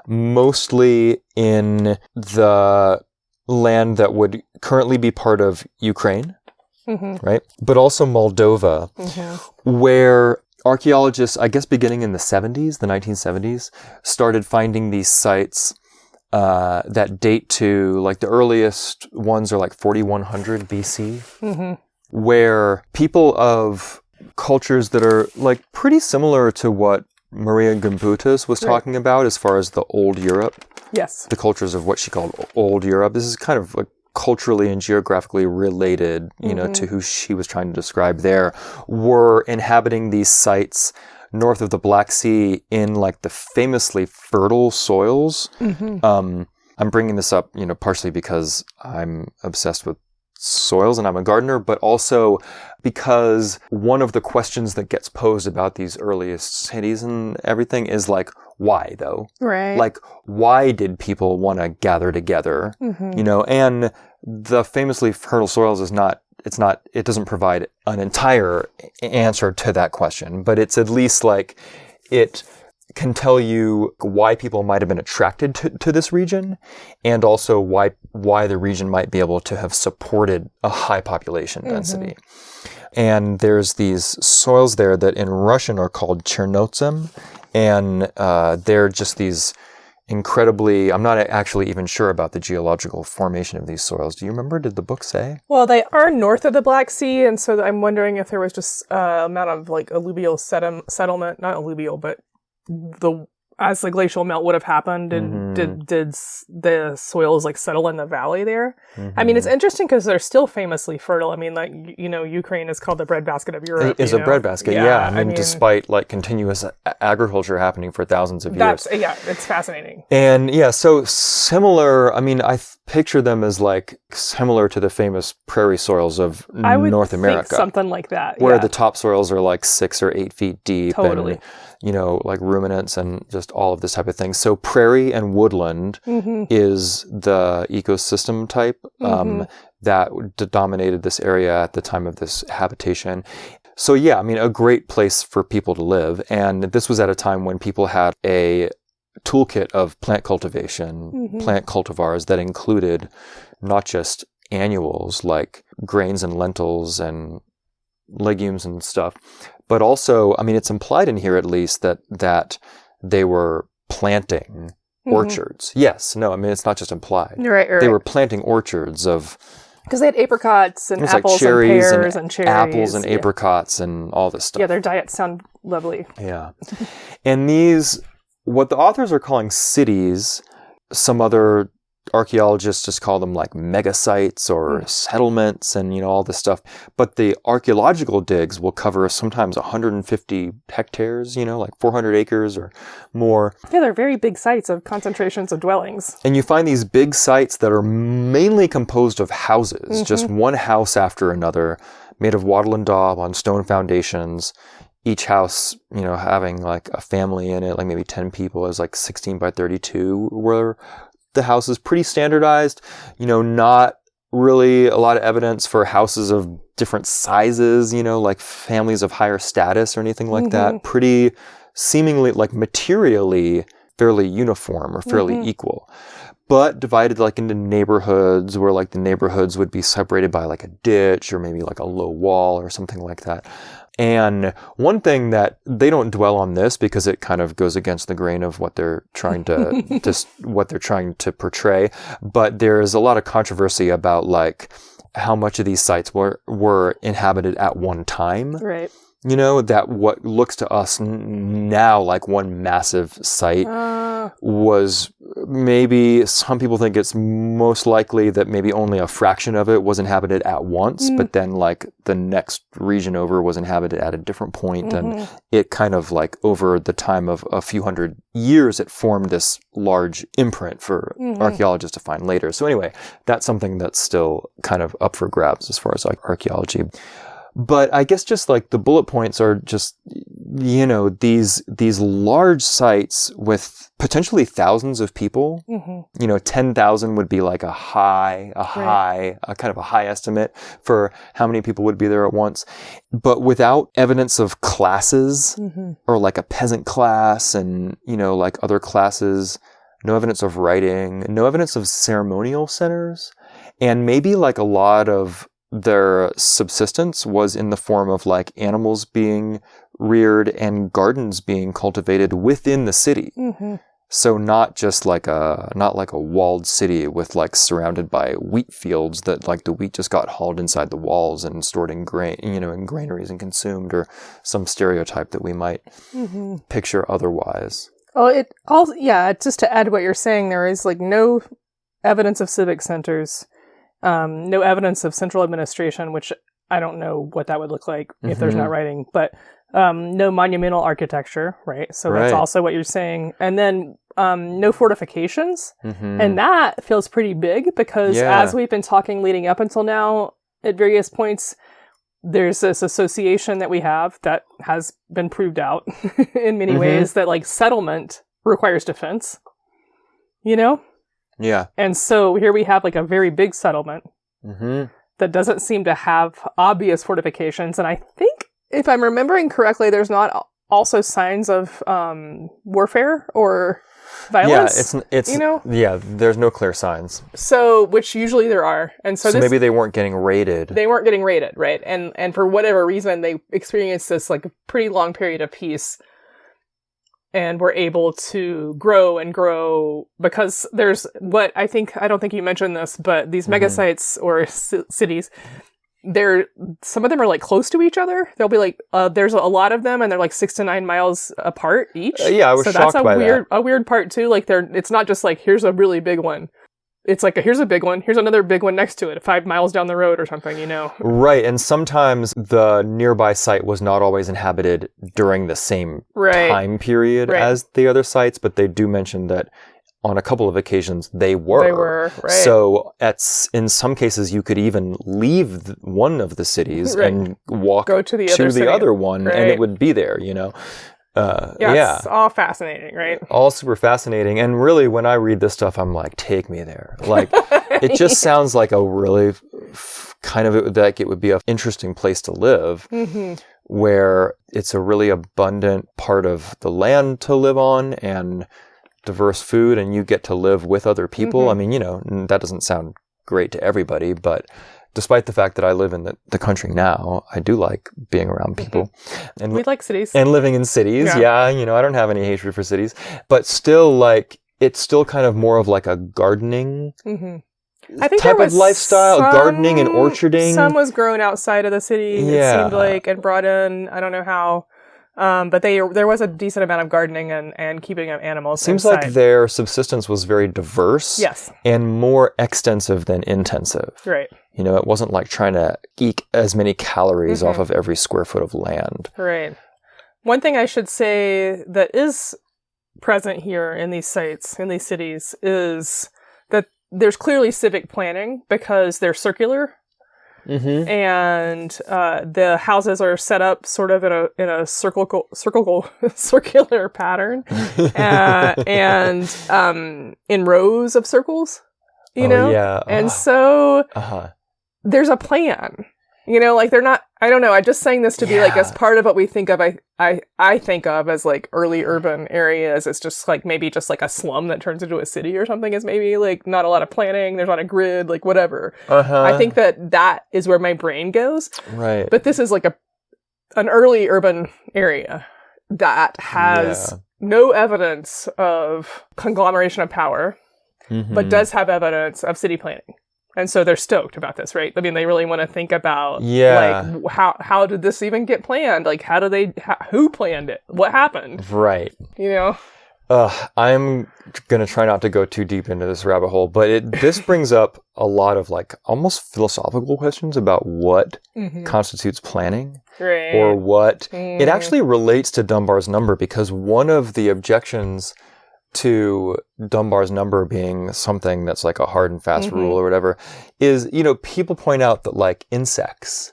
mostly in the land that would currently be part of Ukraine, right? But also Moldova, where archaeologists, I guess beginning in the 1970s, started finding these sites that date to, like, the earliest ones are like 4100 BC, where people of cultures that are like pretty similar to what Maria Gimbutas was talking about as far as the old Europe. Yes. The cultures of what she called old Europe. This is kind of like culturally and geographically related, to who she was trying to describe there, were inhabiting these sites north of the Black Sea in like the famously fertile soils. I'm bringing this up, partially because I'm obsessed with soils and I'm a gardener, but also because one of the questions that gets posed about these earliest cities and everything is like, why though? Right. Like, why did people want to gather together? You know, and the famously fertile soils it doesn't provide an entire answer to that question, but it's at least like it can tell you why people might have been attracted to this region, and also why the region might be able to have supported a high population density. And there's these soils there that in Russian are called Chernozem, and they're just these incredibly, I'm not actually even sure about the geological formation of these soils. Do you remember? Did the book say? Well, they are north of the Black Sea, and so I'm wondering if there was just amount of like alluvial settlement, not alluvial, but as the glacial melt would have happened, did the soils like settle in the valley there? I mean, it's interesting because they're still famously fertile. I mean, like, you know, Ukraine is called the breadbasket of Europe. It's a breadbasket, yeah. I mean, despite like continuous agriculture happening for thousands of years. It's fascinating. And yeah, so similar, I mean, I picture them as like similar to the famous prairie soils of North America. Think something like that. Where the topsoils are like 6 or 8 feet deep. Totally. And, you know, like ruminants and just all of this type of thing. So prairie and woodland is the ecosystem type that dominated this area at the time of this habitation. So yeah, I mean, a great place for people to live. And this was at a time when people had a toolkit of plant cultivation, plant cultivars that included not just annuals like grains and lentils and legumes and stuff, but also, I mean, it's implied in here at least that they were planting orchards. Yes, no, I mean, it's not just implied. Right. They were planting orchards of... Because they had apricots and apples, like cherries and pears and cherries. Apples and apricots and all this stuff. Yeah, their diets sound lovely. Yeah. And these, what the authors are calling cities, some other archaeologists just call them like megasites or settlements and, you know, all this stuff. But the archaeological digs will cover sometimes 150 hectares, you know, like 400 acres or more. Yeah, they're very big sites of concentrations of dwellings. And you find these big sites that are mainly composed of houses, just one house after another, made of wattle and daub on stone foundations. Each house, you know, having like a family in it, like maybe 10 people, is like 16 by 32, where the house is pretty standardized, you know, not really a lot of evidence for houses of different sizes, you know, like families of higher status or anything like that. Pretty seemingly like materially fairly uniform or fairly equal, but divided like into neighborhoods where like the neighborhoods would be separated by like a ditch or maybe like a low wall or something like that. And one thing that they don't dwell on this because it kind of goes against the grain of what they're trying to portray. But there is a lot of controversy about like how much of these sites were inhabited at one time. Right. You know, that what looks to us now like one massive site was maybe, some people think it's most likely that maybe only a fraction of it was inhabited at once, but then like the next region over was inhabited at a different point, and it kind of like over the time of a few hundred years, it formed this large imprint for archaeologists to find later. So anyway, that's something that's still kind of up for grabs as far as like archaeology. But I guess just like the bullet points are just, you know, these large sites with potentially thousands of people. You know, 10,000 would be like a kind of a high estimate for how many people would be there at once. But without evidence of classes or like a peasant class and, you know, like other classes, no evidence of writing, no evidence of ceremonial centers, and maybe like a lot of their subsistence was in the form of like animals being reared and gardens being cultivated within the city. So not just like not like a walled city with like surrounded by wheat fields that like the wheat just got hauled inside the walls and stored in in granaries and consumed, or some stereotype that we might picture otherwise. Oh, just to add what you're saying, there is like no evidence of civic centers. No evidence of central administration, which I don't know what that would look like if there's not writing, but no monumental architecture, right? So that's also what you're saying. And then no fortifications. And that feels pretty big because as we've been talking leading up until now, at various points, there's this association that we have that has been proved out in many ways that like settlement requires defense, you know? Yeah. And so here we have like a very big settlement that doesn't seem to have obvious fortifications. And I think, if I'm remembering correctly, there's not also signs of warfare or violence. Yeah, it's you know? Yeah, there's no clear signs. So, which usually there are. And so maybe they weren't getting raided. They weren't getting raided, right? And for whatever reason, they experienced this like pretty long period of peace and were able to grow and grow because there's what I don't think you mentioned this, but these mega sites or cities, some of them are like close to each other. They'll be like, there's a lot of them and they're like 6 to 9 miles apart each. Yeah, I was shocked by that. A weird part too. Like it's not just like, here's a really big one. It's like, here's a big one. Here's another big one next to it, 5 miles down the road or something, you know? Right. And sometimes the nearby site was not always inhabited during the same time period as the other sites, but they do mention that on a couple of occasions they were. They were, right. So in some cases you could even leave one of the cities and go to the other one and it would be there, you know? It's all fascinating, right? All super fascinating. And really, when I read this stuff, I'm like, take me there. Like, it just sounds like a really kind of like it would be an interesting place to live, where it's a really abundant part of the land to live on and diverse food, and you get to live with other people. I mean, you know, that doesn't sound great to everybody, but despite the fact that I live in the country now, I do like being around people. And we like cities. And living in cities. Yeah, you know, I don't have any hatred for cities. But still, like, it's still kind of more of like a gardening I think type of lifestyle, gardening and orcharding. Some was grown outside of the city, it seemed like, and brought in, I don't know how. But there was a decent amount of gardening and keeping of animals. Seems inside. like their subsistence was very diverse. Yes. And more extensive than intensive. Right. You know, it wasn't like trying to eke as many calories off of every square foot of land. Right. One thing I should say that is present here in these sites, in these cities, is that there's clearly civic planning because they're circular. And the houses are set up sort of in a circular pattern, and in rows of circles, you know. Yeah. And so there's a plan. You know, like they're not. I don't know. I'm just saying this to be like as part of what we think of. I think of as like early urban areas. It's just like maybe just like a slum that turns into a city or something. Is maybe like not a lot of planning. There's not a grid, like whatever. I think that is where my brain goes. Right. But this is like an early urban area that has no evidence of conglomeration of power, but does have evidence of city planning. And so they're stoked about this, right? I mean, they really want to think about, like, how did this even get planned? Like, who planned it? What happened? Right. You know? I'm going to try not to go too deep into this rabbit hole, but this brings up a lot of, like, almost philosophical questions about what constitutes planning. Right. Or what... It actually relates to Dunbar's number, because one of the objections to Dunbar's number being something that's like a hard and fast rule or whatever is, you know, people point out that like insects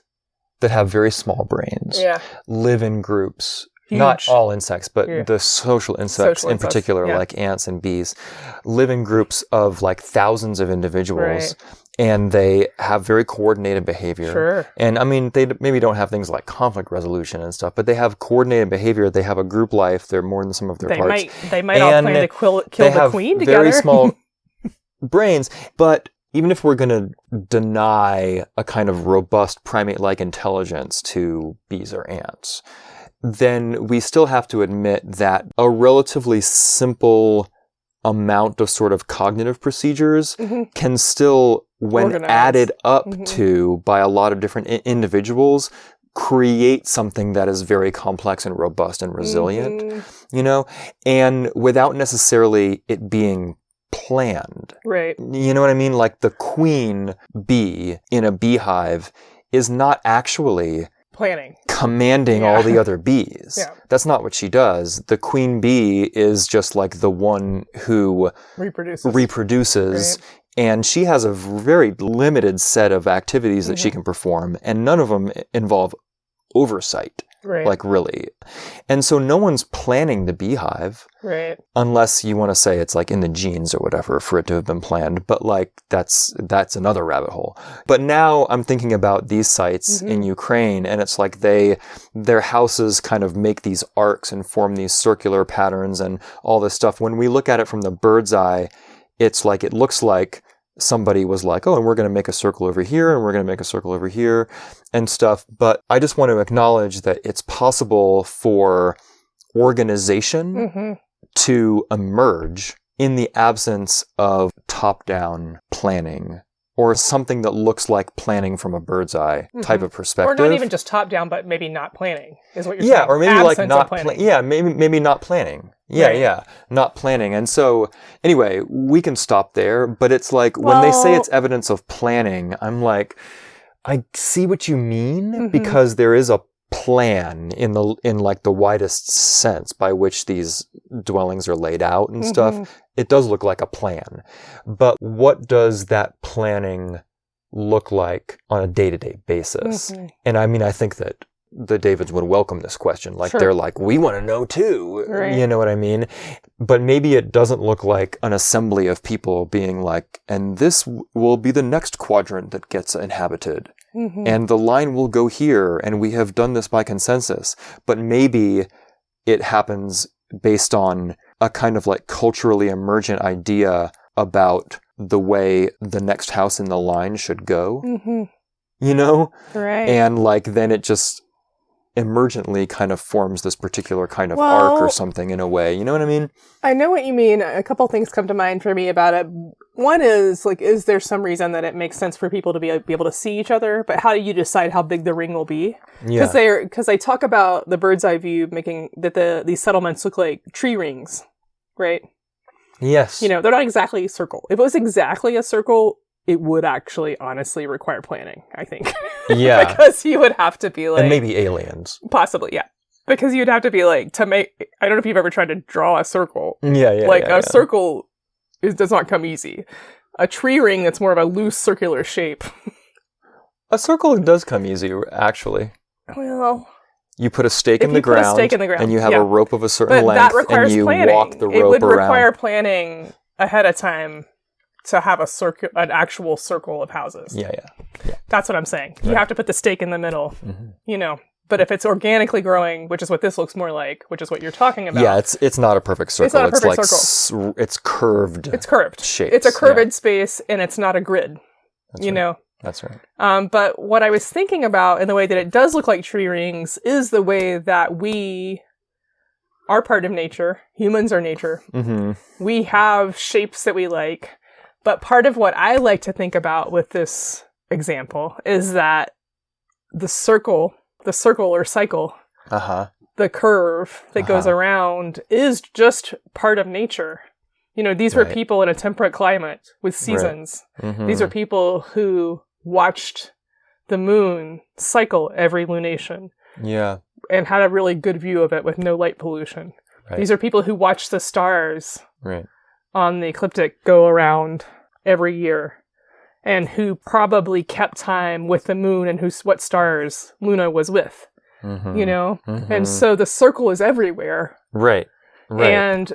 that have very small brains live in groups. Huge. Not all insects, but the social insects in particular, like ants and bees, live in groups of like thousands of individuals. And they have very coordinated behavior. Sure. And I mean, they maybe don't have things like conflict resolution and stuff, but they have coordinated behavior. They have a group life. They're more than some of their parts. They might all plan to kill the queen together. They have very small brains. But even if we're going to deny a kind of robust primate-like intelligence to bees or ants, then we still have to admit that a relatively simple amount of sort of cognitive procedures can still, when added up to by a lot of different individuals, create something that is very complex and robust and resilient, you know, and without necessarily it being planned. Right. You know what I mean? Like the queen bee in a beehive is not actually planning, commanding all the other bees. That's not what she does. The queen bee is just like the one who reproduces and she has a very limited set of activities that she can perform, and none of them involve oversight. Right. Like, really. And so no one's planning the beehive. Right. Unless you want to say it's like in the genes or whatever for it to have been planned. But like, that's another rabbit hole. But now I'm thinking about these sites in Ukraine, and it's like their houses kind of make these arcs and form these circular patterns and all this stuff. When we look at it from the bird's eye, it's like, it looks like somebody was like, oh, and we're going to make a circle over here, and we're going to make a circle over here and stuff. But I just want to acknowledge that it's possible for organization to emerge in the absence of top-down planning, or something that looks like planning from a bird's eye type of perspective. Or not even just top-down, but maybe not planning is what you're saying. Yeah, or maybe Absence like not planning. maybe not planning. Yeah, Right. yeah, not planning. And so anyway, we can stop there, but it's like when they say it's evidence of planning, I'm like, I see what you mean, because there is a plan in like the widest sense by which these dwellings are laid out and stuff. It does look like a plan. But what does that planning look like on a day-to-day basis? And I mean, I think that the Davids would welcome this question. Like, they're like, we want to know too. Right. You know what I mean? But maybe it doesn't look like an assembly of people being like, and this will be the next quadrant that gets inhabited. And the line will go here, and we have done this by consensus. But maybe it happens based on a kind of like culturally emergent idea about the way the next house in the line should go. You know? Right. And like, then it just emergently kind of forms this particular kind of arc or something in a way. You know what I mean? I know what you mean. A couple things come to mind for me about it. One is, like, is there some reason that it makes sense for people to be able to see each other? But how do you decide how big the ring will be? Yeah. Because they talk about the bird's eye view making that these settlements look like tree rings, right? Yes. You know, they're not exactly a circle. If it was exactly a circle, it would actually honestly require planning, I think. Yeah. Because you would have to be like... And maybe aliens. Possibly, yeah. Because you'd have to be like, to make... I don't know if you've ever tried to draw a circle. Yeah. Circle does not come easy. A tree ring that's more of a loose circular shape. A circle does come easy, actually. Well... You put a stake in If the you put a ground, stake in the ground, and you have yeah. a rope of a certain But length, that requires and you planning. walk the rope It would around. require planning ahead of time to have an actual circle of houses. Yeah. That's what I'm saying. You have to put the stake in the middle, you know. But if it's organically growing, which is what this looks more like, which is what you're talking about. Yeah, it's not a perfect circle. It's not a perfect like circle. It's curved. It's curved. Shapes. It's a curved space, and it's not a grid. That's you right. know. That's right. But what I was thinking about, and the way that it does look like tree rings, is the way that we are part of nature. Humans are nature. We have shapes that we like. But part of what I like to think about with this example is that the circle or cycle, the curve that goes around is just part of nature. You know, these were people in a temperate climate with seasons. These are people who watched the moon cycle every lunation. Yeah. And had a really good view of it with no light pollution. Right. These are people who watched the stars Right. on the ecliptic go around every year, and who probably kept time with the moon and what stars Luna was with. You know? And so the circle is everywhere. Right. And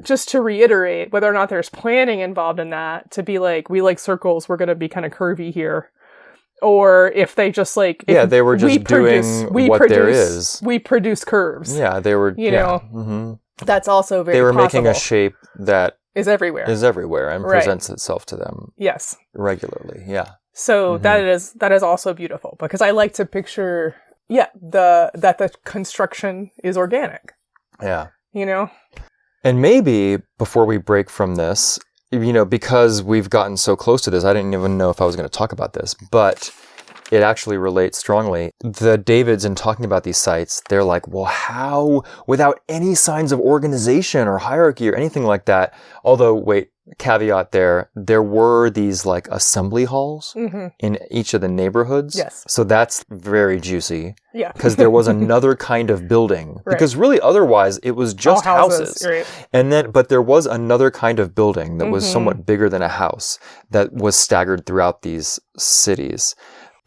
just to reiterate, whether or not there's planning involved in that, to be like, we like circles, we're going to be kind of curvy here. Or if they just like... they were just doing what there is. We produce curves. Yeah, they were... You know? That's also very They were possible. making a shape that... Is everywhere. And presents itself to them. Yes. Regularly, yeah. So that is also beautiful, because I like to picture, that the construction is organic. Yeah. You know? And maybe before we break from this, you know, because we've gotten so close to this, I didn't even know if I was going to talk about this, but it actually relates strongly. The Davids, in talking about these sites, they're like, well, how, without any signs of organization or hierarchy or anything like that, although, wait, caveat there were these like assembly halls in each of the neighborhoods. Yes. So that's very juicy. Yeah. Because there was another kind of building. Right. Because really otherwise it was just houses. Right. But there was another kind of building that was somewhat bigger than a house that was staggered throughout these cities.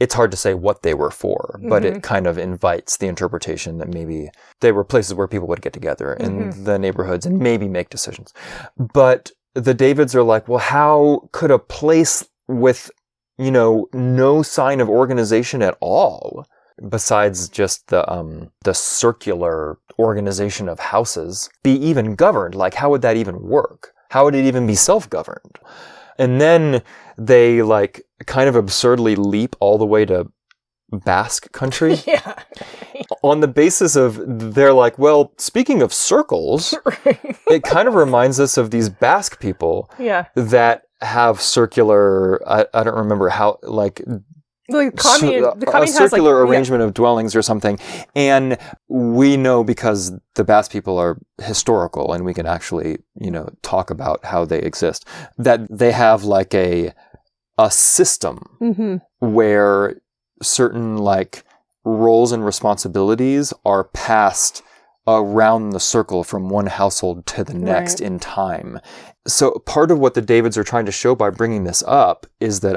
it's hard to say what they were for, but it kind of invites the interpretation that maybe they were places where people would get together in the neighborhoods and maybe make decisions. But the Davids are like, well, how could a place with, no sign of organization at all, besides just the circular organization of houses, be even governed? Like, how would that even work? How would it even be self-governed? And then they kind of absurdly leap all the way to Basque country. Yeah. On the basis of, they're like, well, speaking of circles, it kind of reminds us of these Basque people that have circular, I don't remember how, the commune a circular arrangement of dwellings or something. And we know, because the Basque people are historical and we can actually, talk about how they exist, that they have a system where certain roles and responsibilities are passed around the circle from one household to the next in time. So part of what the Davids are trying to show by bringing this up is that,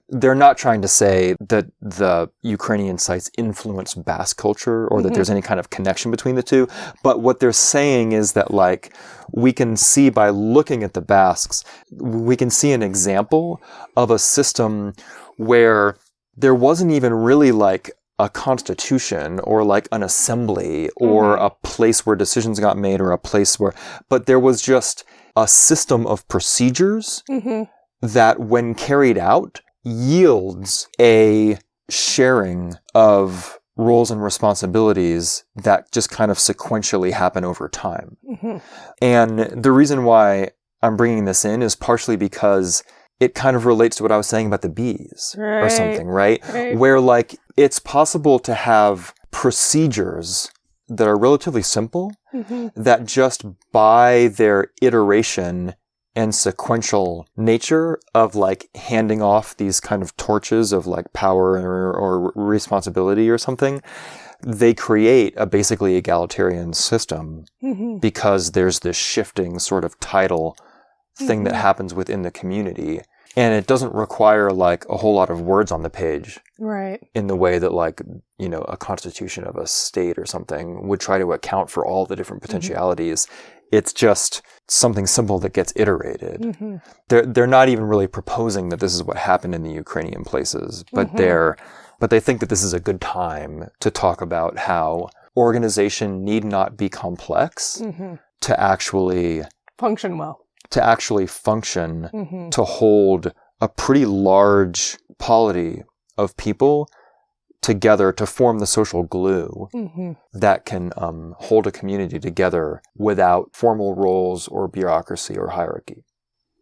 they're not trying to say that the Ukrainian sites influence Basque culture or that there's any kind of connection between the two. But what they're saying is that, we can see by looking at the Basques, we can see an example of a system where there wasn't even really a constitution or an assembly or a place where decisions got made or a place where, but there was just a system of procedures that, when carried out, yields a sharing of roles and responsibilities that just kind of sequentially happen over time. And the reason why I'm bringing this in is partially because it kind of relates to what I was saying about the bees or something, right? Where it's possible to have procedures that are relatively simple that just by their iteration and sequential nature of handing off these kind of torches of power or responsibility or something, they create a basically egalitarian system because there's this shifting sort of tidal thing that happens within the community. And it doesn't require a whole lot of words on the page. Right. In the way that a constitution of a state or something would try to account for all the different potentialities. It's just something simple that gets iterated. They're not even really proposing that this is what happened in the Ukrainian places, but they think that this is a good time to talk about how organization need not be complex to actually function well. To hold a pretty large polity of people together to form the social glue that can hold a community together without formal roles or bureaucracy or hierarchy.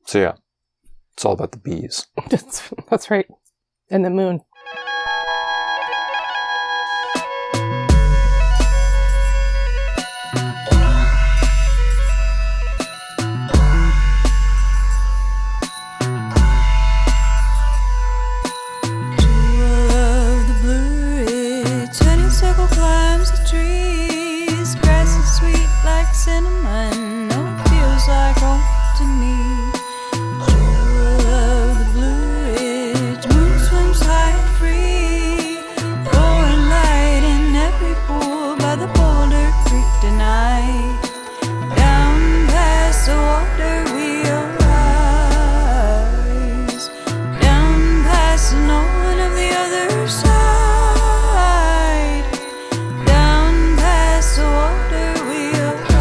So yeah, it's all about the bees. That's right. And the moon. Cinnamon, no, it feels like home to me. Jewel of the Blue Ridge, moon swims high and free, pouring light in every pool by the Boulder Creek tonight. Down past the water we'll rise, down past the knowing of the other side, down past the water we'll rise.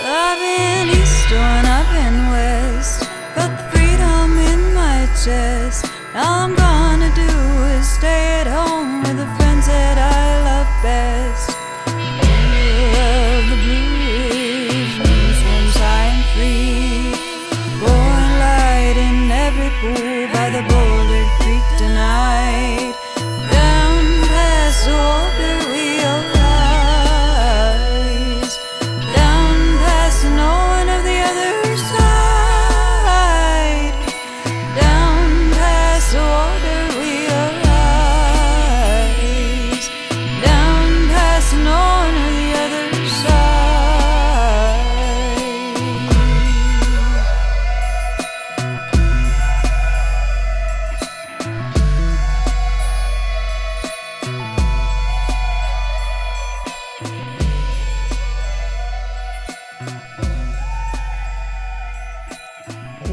I've been east and I've been west, felt the freedom in my chest. All I'm gonna do is stay at home with the friends that I love best. Of the Blue Ridge, moon swims high and free, pouring light in every pool by the Boulder Creek tonight. Down past the water we'll rise, down past the knowing of the other side, down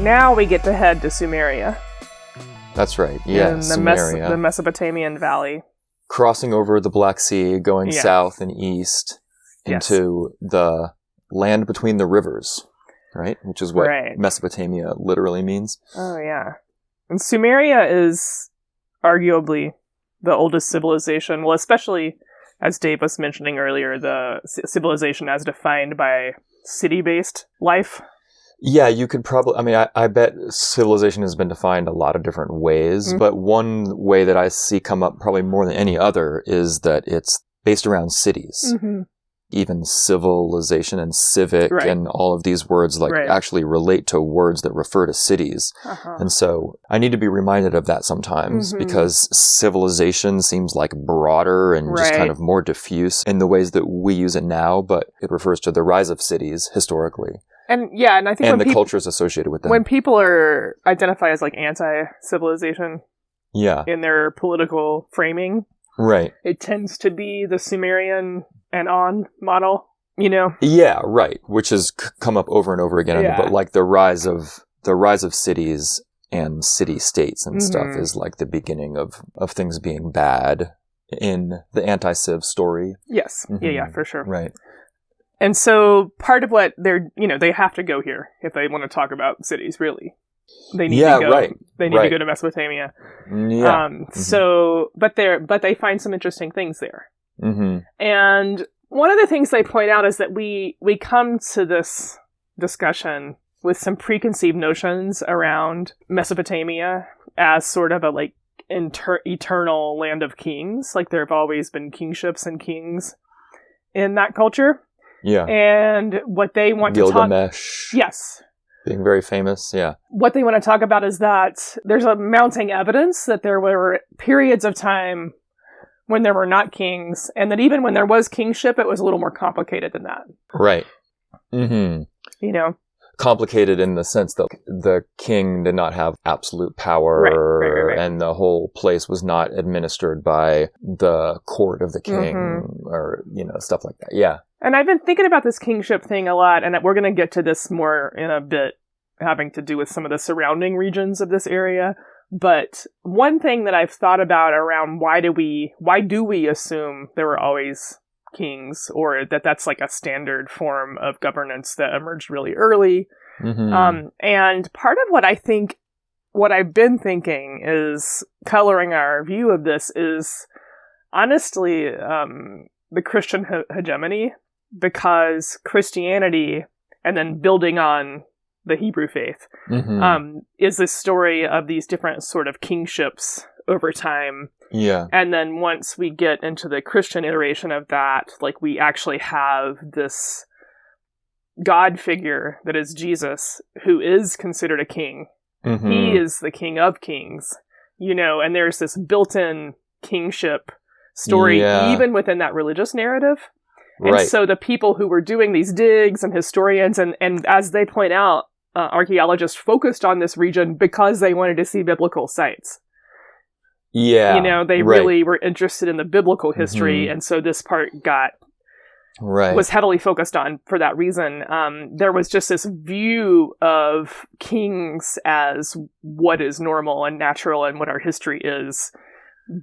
now we get to head to Sumeria. That's right. Yeah, in the Sumeria. the Mesopotamian Valley. Crossing over the Black Sea, going Yeah. south and east Yes. into the land between the rivers, right? Which is what Right. Mesopotamia literally means. Oh, yeah. And Sumeria is arguably the oldest civilization, well, especially, as Dave was mentioning earlier, the civilization as defined by city-based life. Yeah, you could probably, I bet civilization has been defined a lot of different ways, Mhm. but one way that I see come up probably more than any other is that it's based around cities. Mm-hmm. Even civilization and civic Right. and all of these words Right. actually relate to words that refer to cities. Uh-huh. And so I need to be reminded of that sometimes Mhm. because civilization seems like broader and just Right. kind of more diffuse in the ways that we use it now, but it refers to the rise of cities historically And yeah, and I think and the when, cultures associated with them. when people are identified as like anti-civilization Yeah, in their political framing, right. it tends to be the Sumerian and on model, you know? Yeah, right. Which has come up over and over again. Yeah. But like the rise of cities and city states and stuff Mhm. is like the beginning of things being bad in the anti-civ story. Yes. Mhm. Yeah, for sure. Right. And so part of what they have to go here if they want to talk about cities, really. They need Yeah, to go. right. They need Right. to go to Mesopotamia. Yeah. So, but they find some interesting things there. Mm-hmm. And one of the things they point out is that we come to this discussion with some preconceived notions around Mesopotamia as sort of a like eternal land of kings. Like there have always been kingships and kings in that culture. Yeah. And what they want to talk... Gilgamesh. Yes. Being very famous. Yeah. What they want to talk about is that there's a mounting evidence that there were periods of time when there were not kings, and that even when there was kingship, it was a little more complicated than that. Right. Mm-hmm. You know? Complicated in the sense that the king did not have absolute power, Right. and the whole place was not administered by the court of the king, Mm-hmm. or stuff like that. Yeah. And I've been thinking about this kingship thing a lot, and we're going to get to this more in a bit, having to do with some of the surrounding regions of this area. But one thing that I've thought about around why do we assume there were always kings, or that's like a standard form of governance that emerged really early. Mm-hmm. And part of what I've been thinking is coloring our view of this is honestly the Christian hegemony, because Christianity, and then building on the Hebrew faith, Mm-hmm. is this story of these different sort of kingships over time. Yeah. And then once we get into the Christian iteration of that, like we actually have this God figure that is Jesus, who is considered a king. Mm-hmm. He is the King of Kings, and there's this built-in kingship story even within that religious narrative. And Right. so the people who were doing these digs and historians, and as they point out, archaeologists focused on this region because they wanted to see biblical sites. Yeah. They right. really were interested in the biblical history, Mhm. and so this part Right. was heavily focused on for that reason. There was just this view of kings as what is normal and natural and what our history is,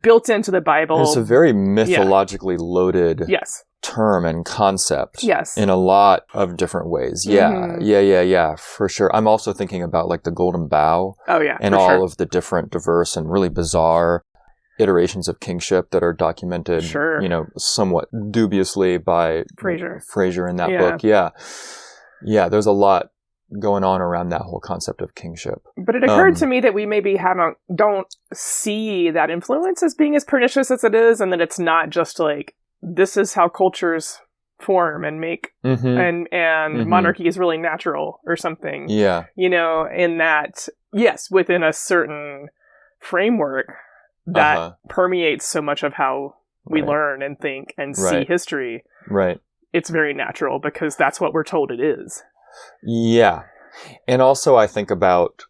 built into the Bible. It's a very mythologically loaded Yes. term and concept. Yes. In a lot of different ways. Yeah. Mhm. Yeah, for sure. I'm also thinking about like the Golden Bough Oh, yeah. and for all sure. of the different diverse and really bizarre iterations of kingship that are documented, Sure. somewhat dubiously by Fraser. in that Yeah. book. Yeah. Yeah, there's a lot going on around that whole concept of kingship. But it occurred to me that we maybe don't see that influence as being as pernicious as it is, and that it's not just like, this is how cultures form and make, Mm-hmm. and Mhm. monarchy is really natural or something. Yeah. In that, yes, within a certain framework that Uh-huh. permeates so much of how we Right. learn and think and see Right. history, Right. it's very natural because that's what we're told it is. Yeah. And also I think about,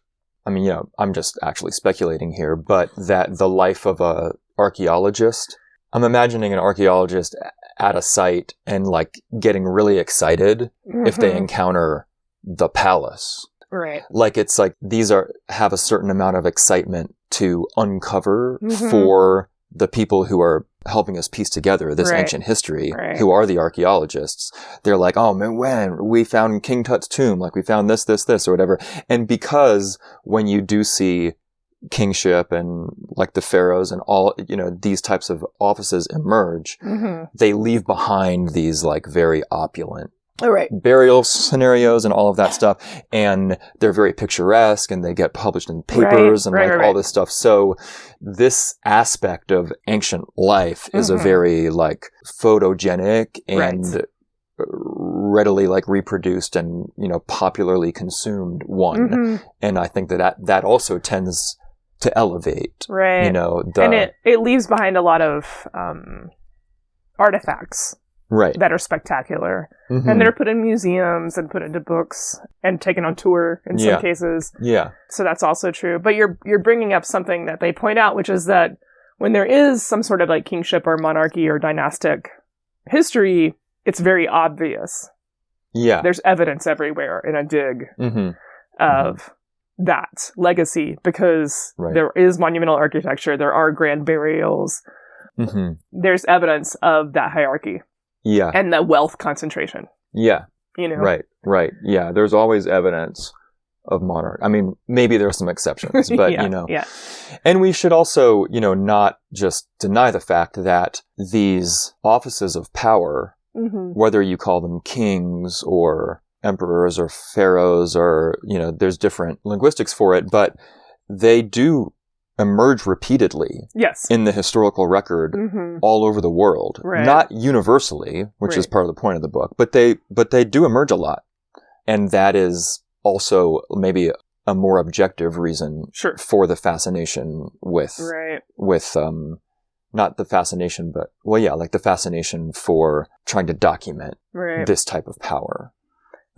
I'm just actually speculating here, but that the life of a archaeologist, I'm imagining an archaeologist at a site and like getting really excited if they Mhm. encounter the palace. Right. Like it's like these have a certain amount of excitement to uncover Mhm. for the people who are helping us piece together this Right. ancient history, Right. who are the archaeologists. They're like, oh man, when we found King Tut's tomb, like we found this, or whatever. And because when you do see kingship and like the pharaohs and all, these types of offices emerge, Mm-hmm. they leave behind these like very opulent All right. burial scenarios and all of that stuff, and they're very picturesque, and they get published in papers and like all this stuff. So this aspect of ancient life is a Mhm. very like photogenic and Right. readily like reproduced and popularly consumed one. Mhm. And I think that also tends to elevate Right. And it leaves behind a lot of artifacts right. that are spectacular. Mhm. And they're put in museums and put into books and taken on tour in Yeah. some cases. Yeah. So that's also true. But you're bringing up something that they point out, which is that when there is some sort of like kingship or monarchy or dynastic history, it's very obvious. Yeah. There's evidence everywhere in a dig Mm-hmm. of that legacy because Right. there is monumental architecture, there are grand burials, Mm-hmm. there's evidence of that hierarchy Yeah. and the wealth concentration. Yeah. Right. Right. Yeah. There's always evidence of monarch. I mean, maybe there are some exceptions, but Yeah. Yeah. and we should also, not just deny the fact that these offices of power, Mm-hmm. whether you call them kings or emperors or pharaohs or, there's different linguistics for it, but they do emerge repeatedly Yes. in the historical record Mm-hmm. all over the world. Right. Not universally, which is Right. part of the point of the book, but they do emerge a lot. And that is also maybe a more objective reason Sure. for the fascination with Right. not the fascination, but like the fascination for trying to document Right. this type of power.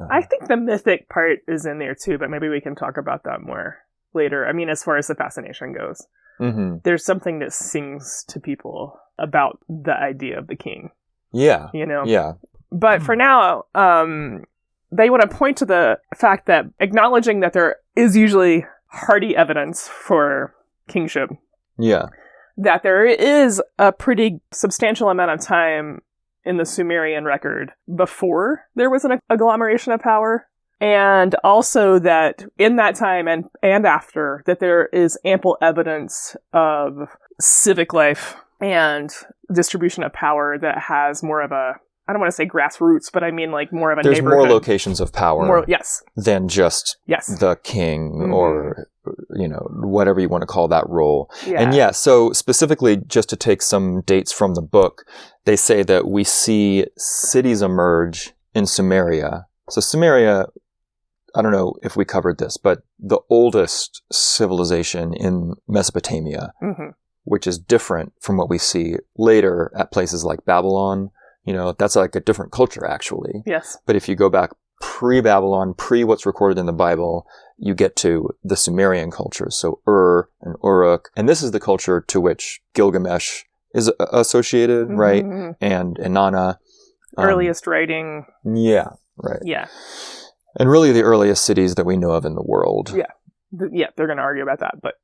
I think the mythic part is in there too, but maybe we can talk about that more later. I mean, as far as the fascination goes, Mm-hmm. there's something that sings to people about the idea of the king, Yeah. Yeah. But for now, they want to point to the fact that acknowledging that there is usually hearty evidence for kingship, Yeah. that there is a pretty substantial amount of time in the Sumerian record before there was an agglomeration of power. And also that in that time and after, that there is ample evidence of civic life and distribution of power that has more of a, I don't want to say grassroots, but I mean like more of a There's neighborhood. more locations of power Yes. than just Yes. the king Mhm. or, whatever you want to call that role. Yeah. And so specifically, just to take some dates from the book, they say that we see cities emerge in Sumeria. So Sumeria, I don't know if we covered this, but the oldest civilization in Mesopotamia, hmm which is different from what we see later at places like Babylon. That's like a different culture actually. Yes. But if you go back pre-Babylon, what's recorded in the Bible, you get to the Sumerian culture. So Ur and Uruk. And this is the culture to which Gilgamesh is associated, right? Mhm. And Inanna. Earliest writing. Yeah, right. Yeah. And really the earliest cities that we know of in the world. Yeah. Yeah, they're going to argue about that, but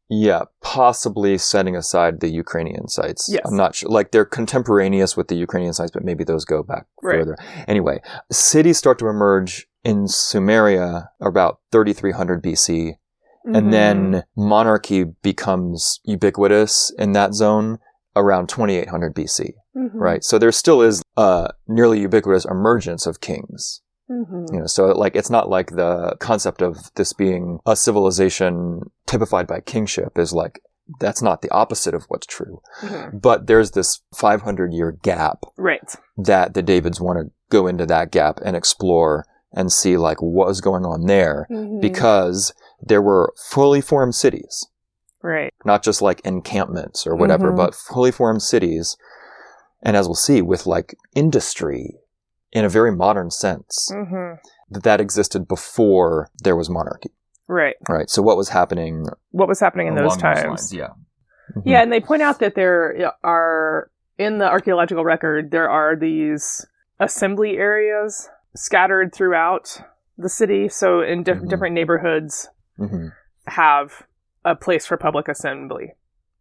Yeah, possibly setting aside the Ukrainian sites. Yes. I'm not sure. Like, they're contemporaneous with the Ukrainian sites, but maybe those go back Right. further. Anyway, cities start to emerge in Sumeria about 3300 BC. Mhm. And then monarchy becomes ubiquitous in that zone around 2800 BC, Mhm. right? So there still is a nearly ubiquitous emergence of kings. Mhm. So like it's not like the concept of this being a civilization typified by kingship is like that's not the opposite of what's true. Mhm. But there's this 500-year gap Right. that the Davids want to go into that gap and explore and see like what was going on there Mhm. because there were fully formed cities, Right. not just like encampments or whatever, Mhm. but fully formed cities. And as we'll see with like industry in a very modern sense, Mhm. that existed before there was monarchy, Right. right? So what was happening What was happening in those along times? lines? Yeah. Mhm. Yeah, and they point out that there are, in the archaeological record, there are these assembly areas scattered throughout the city. So in different neighborhoods have a place for public assembly.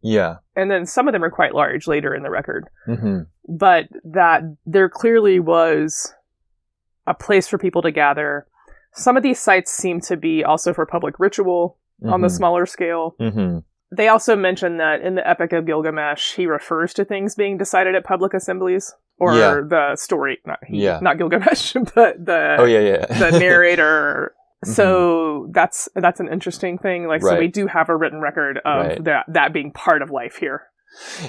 Yeah. And then some of them are quite large later in the record. But that there clearly was a place for people to gather. Some of these sites seem to be also for public ritual on the smaller scale. They also mention that in the Epic of Gilgamesh, he refers to things being decided at public assemblies. Or the story, not Gilgamesh, but the narrator. So that's an interesting thing. Like, so we do have a written record of that being part of life here.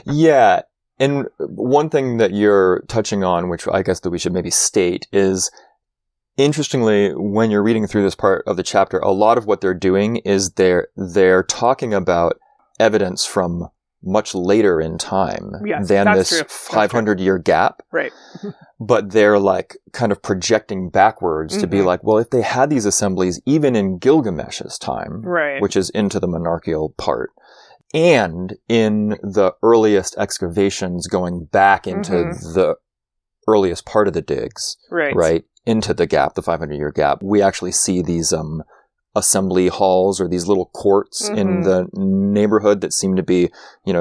Yeah. And one thing that you're touching on, which I guess that we should maybe state, is interestingly, when you're reading through this part of the chapter, a lot of what they're doing is they're talking about evidence from much later in time than this 500-year gap. Right. But they're like kind of projecting backwards to be like, well, if they had these assemblies even in Gilgamesh's time, which is into the monarchical part, and in the earliest excavations going back into the earliest part of the digs, right, into the gap, the 500-year gap, we actually see these assembly halls or these little courts in the neighborhood that seem to be,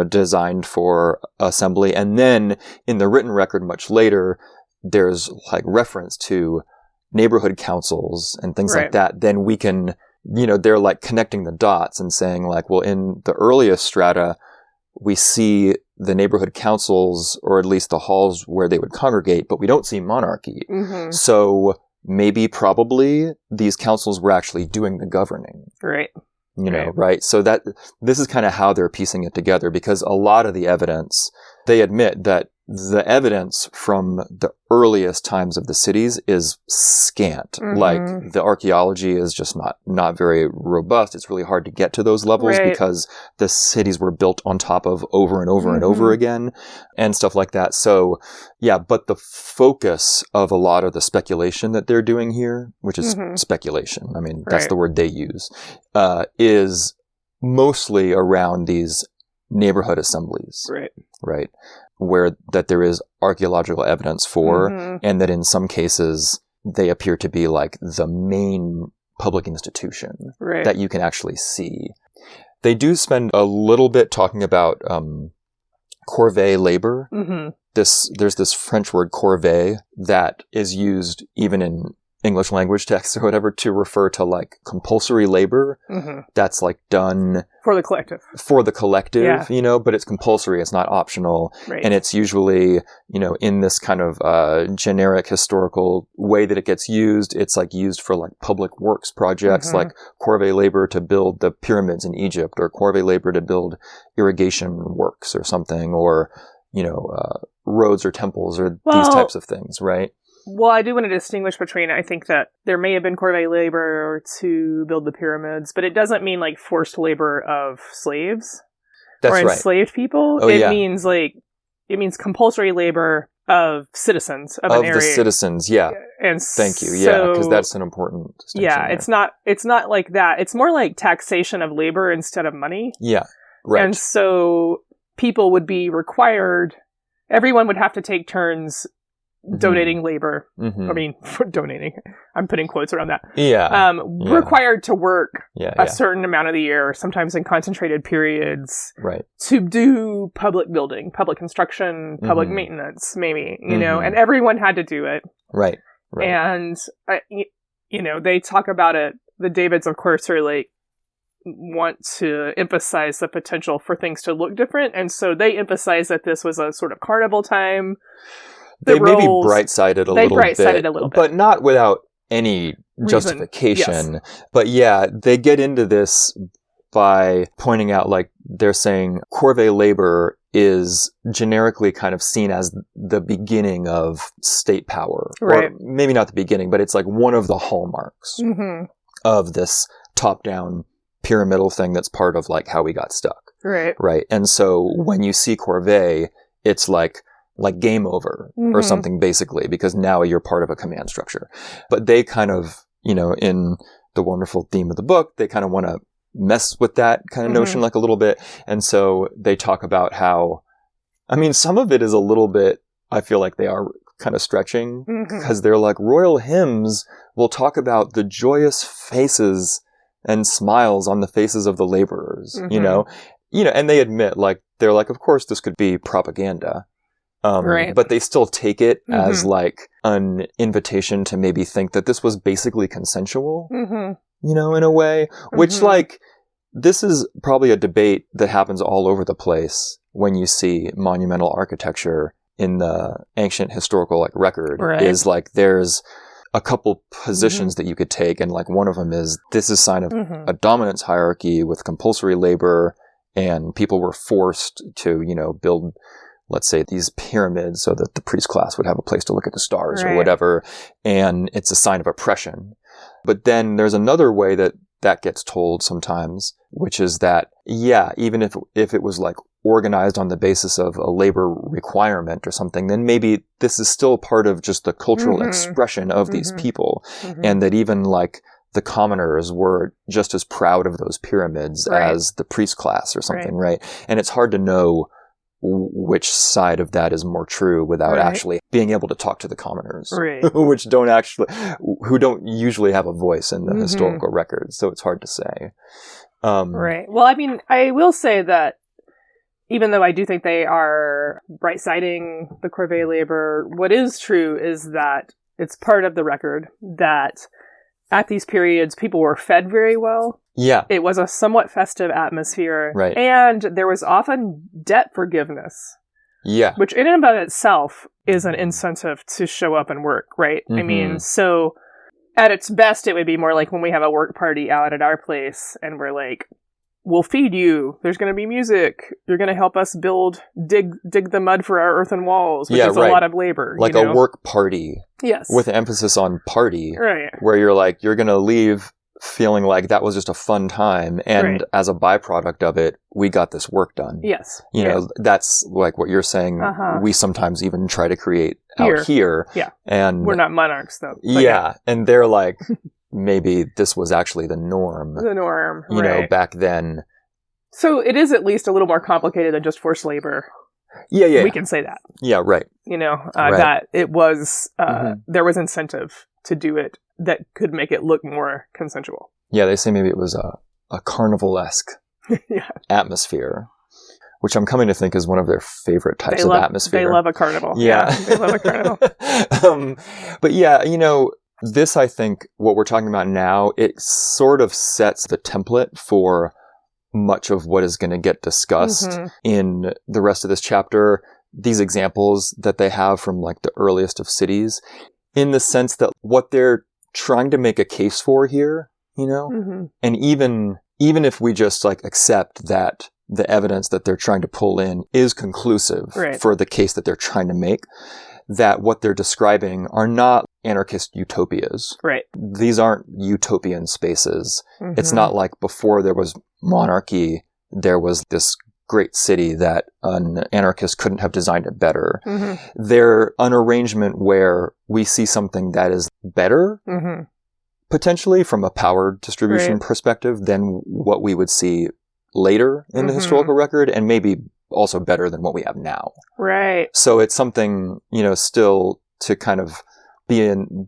designed for assembly. And then in the written record much later, there's like reference to neighborhood councils and things like that. Then we can, they're like connecting the dots and saying like, well, in the earliest strata, we see the neighborhood councils, or at least the halls where they would congregate, but we don't see monarchy. So maybe probably these councils were actually doing the governing. Right. Right? So that this is kind of how they're piecing it together, because a lot of the evidence, they admit that the evidence from the earliest times of the cities is scant. Like the archaeology is just not very robust. It's really hard to get to those levels because the cities were built on top of over and over and over again and stuff like that. So yeah, but the focus of a lot of the speculation that they're doing here, which is speculation, I mean, that's the word they use, is mostly around these neighborhood assemblies. Right. Where that there is archaeological evidence for, and that in some cases they appear to be like the main public institution that you can actually see. They do spend a little bit talking about corvée labor. There's this French word corvée that is used even in English language texts or whatever to refer to like compulsory labor that's like done for the collective, but it's compulsory. It's not optional. And it's usually, in this kind of generic historical way that it gets used, it's like used for like public works projects, like corvée labor to build the pyramids in Egypt, or corvée labor to build irrigation works or something, or, roads or temples or these types of things, right? Well, I do want to distinguish between, I think that there may have been corvée labor to build the pyramids, but it doesn't mean like forced labor of slaves or enslaved people. It means compulsory labor of citizens of an area. Of the citizens, yeah. And thank you, yeah, because that's an important distinction. Yeah, there. It's not like that. It's more like taxation of labor instead of money. Yeah, right. And so people would be required, everyone would have to take turns donating labor. I mean, donating. I'm putting quotes around that. Required to work a certain amount of the year, sometimes in concentrated periods, to do public building, public construction, public maintenance, maybe, and everyone had to do it. Right. And, they talk about it. The Davids, of course, are like, want to emphasize the potential for things to look different. And so they emphasize that this was a sort of carnival time. They maybe bright-sided a little bit, but not without any justification. But yeah, they get into this by pointing out, like, they're saying corvée labor is generically kind of seen as the beginning of state power. Or maybe not the beginning, but it's like one of the hallmarks of this top-down pyramidal thing that's part of like how we got stuck. Right. And so when you see corvée, it's like game over or something, basically, because now you're part of a command structure. But they kind of, in the wonderful theme of the book, they kind of want to mess with that kind of notion like a little bit. And so they talk about how, I mean, some of it is a little bit, I feel like they are kind of stretching, Mhm. because they're like, royal hymns will talk about the joyous faces and smiles on the faces of the laborers, you know, and they admit, like, they're like, of course this could be propaganda. Right. But they still take it as like an invitation to maybe think that this was basically consensual, you know, in a way, which like, this is probably a debate that happens all over the place when you see monumental architecture in the ancient historical like record. Right. Is like, there's a couple positions that you could take, and like one of them is, this is a sign of a dominance hierarchy with compulsory labor, and people were forced to, you know, build, let's say, these pyramids so that the priest class would have a place to look at the stars or whatever, and it's a sign of oppression. But then there's another way that gets told sometimes, which is that, yeah, even if it was like organized on the basis of a labor requirement or something, then maybe this is still part of just the cultural expression of these people, and that even like the commoners were just as proud of those pyramids as the priest class or something, right? And it's hard to know which side of that is more true without actually being able to talk to the commoners, who don't usually have a voice in the historical records. So it's hard to say. Right. Well, I mean, I will say that even though I do think they are right-siding the corvée labor, what is true is that it's part of the record that at these periods, people were fed very well. Yeah. It was a somewhat festive atmosphere. Right. And there was often debt forgiveness. Yeah. Which in and of itself is an incentive to show up and work, right? I mean, so at its best, it would be more like when we have a work party out at our place and we're like, we'll feed you. There's going to be music. You're going to help us dig the mud for our earthen walls, which is a lot of labor. Like a work party. Yes. With emphasis on party. Right. Where you're like, you're going to leave feeling like that was just a fun time. And as a byproduct of it, we got this work done. Yes. You know, that's like what you're saying. We sometimes even try to create out here. Yeah. And we're not monarchs though. Yeah. And they're like, maybe this was actually the norm. You know, back then. So it is at least a little more complicated than just forced labor. Yeah. We can say that. Yeah, right. You know, that it was, there was incentive to do it that could make it look more consensual. Yeah, they say maybe it was a carnival-esque atmosphere, which I'm coming to think is one of their favorite types of atmosphere. They love a carnival. Yeah. They love a carnival. But yeah, you know, this, I think, what we're talking about now, it sort of sets the template for much of what is going to get discussed in the rest of this chapter. These examples that they have from like the earliest of cities, in the sense that what they're trying to make a case for here, you know, and even if we just like accept that the evidence that they're trying to pull in is conclusive for the case that they're trying to make, that what they're describing are not anarchist utopias. Right. These aren't utopian spaces. It's not like before there was monarchy, there was this great city that an anarchist couldn't have designed it better. They're an arrangement where we see something that is better, potentially from a power distribution perspective, than what we would see later in the historical record, and maybe also better than what we have now. Right. So it's something, you know, still to kind of be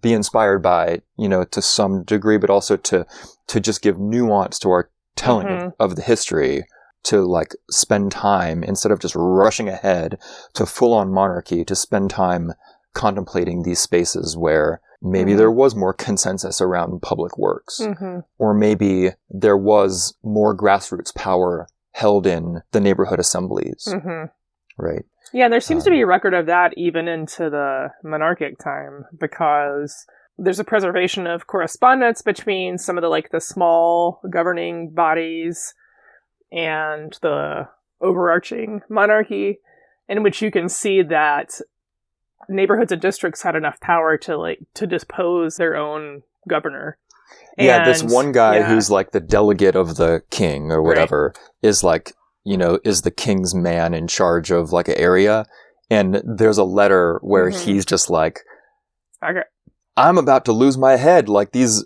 inspired by, you know, to some degree, but also to just give nuance to our telling of the history, to like spend time, instead of just rushing ahead to full-on monarchy, to spend time contemplating these spaces where maybe there was more consensus around public works, or maybe there was more grassroots power held in the neighborhood assemblies. Right. Yeah, and there seems to be a record of that even into the monarchic time, because there's a preservation of correspondence between some of the small governing bodies and the overarching monarchy, in which you can see that neighborhoods and districts had enough power to dispose their own governor. Yeah, this one guy who's like the delegate of the king or whatever is like, you know, is the king's man in charge of like an area. And there's a letter where he's just like, I'm about to lose my head. Like these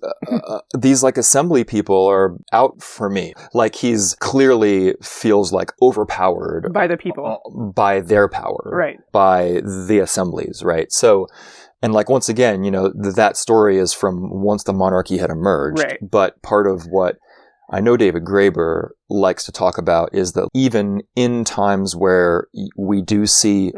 like assembly people are out for me. Like he's clearly feels like overpowered by the people, by their power, right? By the assemblies, right? So, and like once again, you know, that story is from once the monarchy had emerged. Right. But part of what I know David Graeber likes to talk about is that even in times where we do see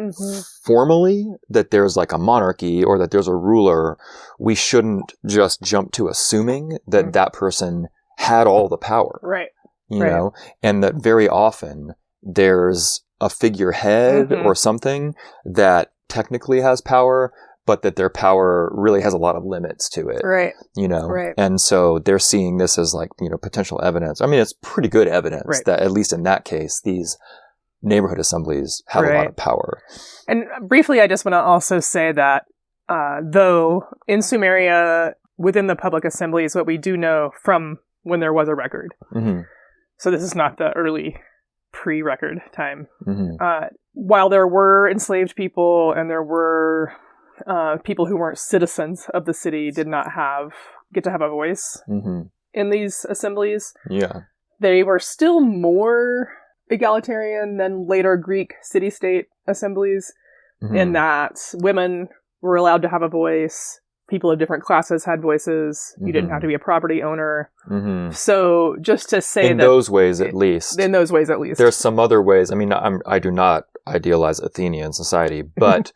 formally that there's like a monarchy or that there's a ruler, we shouldn't just jump to assuming that that person had all the power. Right. You know, and that very often there's a figurehead or something that technically has power, but that their power really has a lot of limits to it. Right. You know? Right. And so they're seeing this as like, you know, potential evidence. I mean, it's pretty good evidence that at least in that case, these neighborhood assemblies have a lot of power. And briefly, I just want to also say that though in Sumeria, within the public assemblies, what we do know from when there was a record. So this is not the early pre-record time. While there were enslaved people and there were people who weren't citizens of the city did not get to have a voice in these assemblies. Yeah. They were still more egalitarian than later Greek city-state assemblies in that women were allowed to have a voice. People of different classes had voices. You didn't have to be a property owner. So just to say in those ways, at least. In those ways, at least. There's some other ways. I mean, I do not idealize Athenian society, but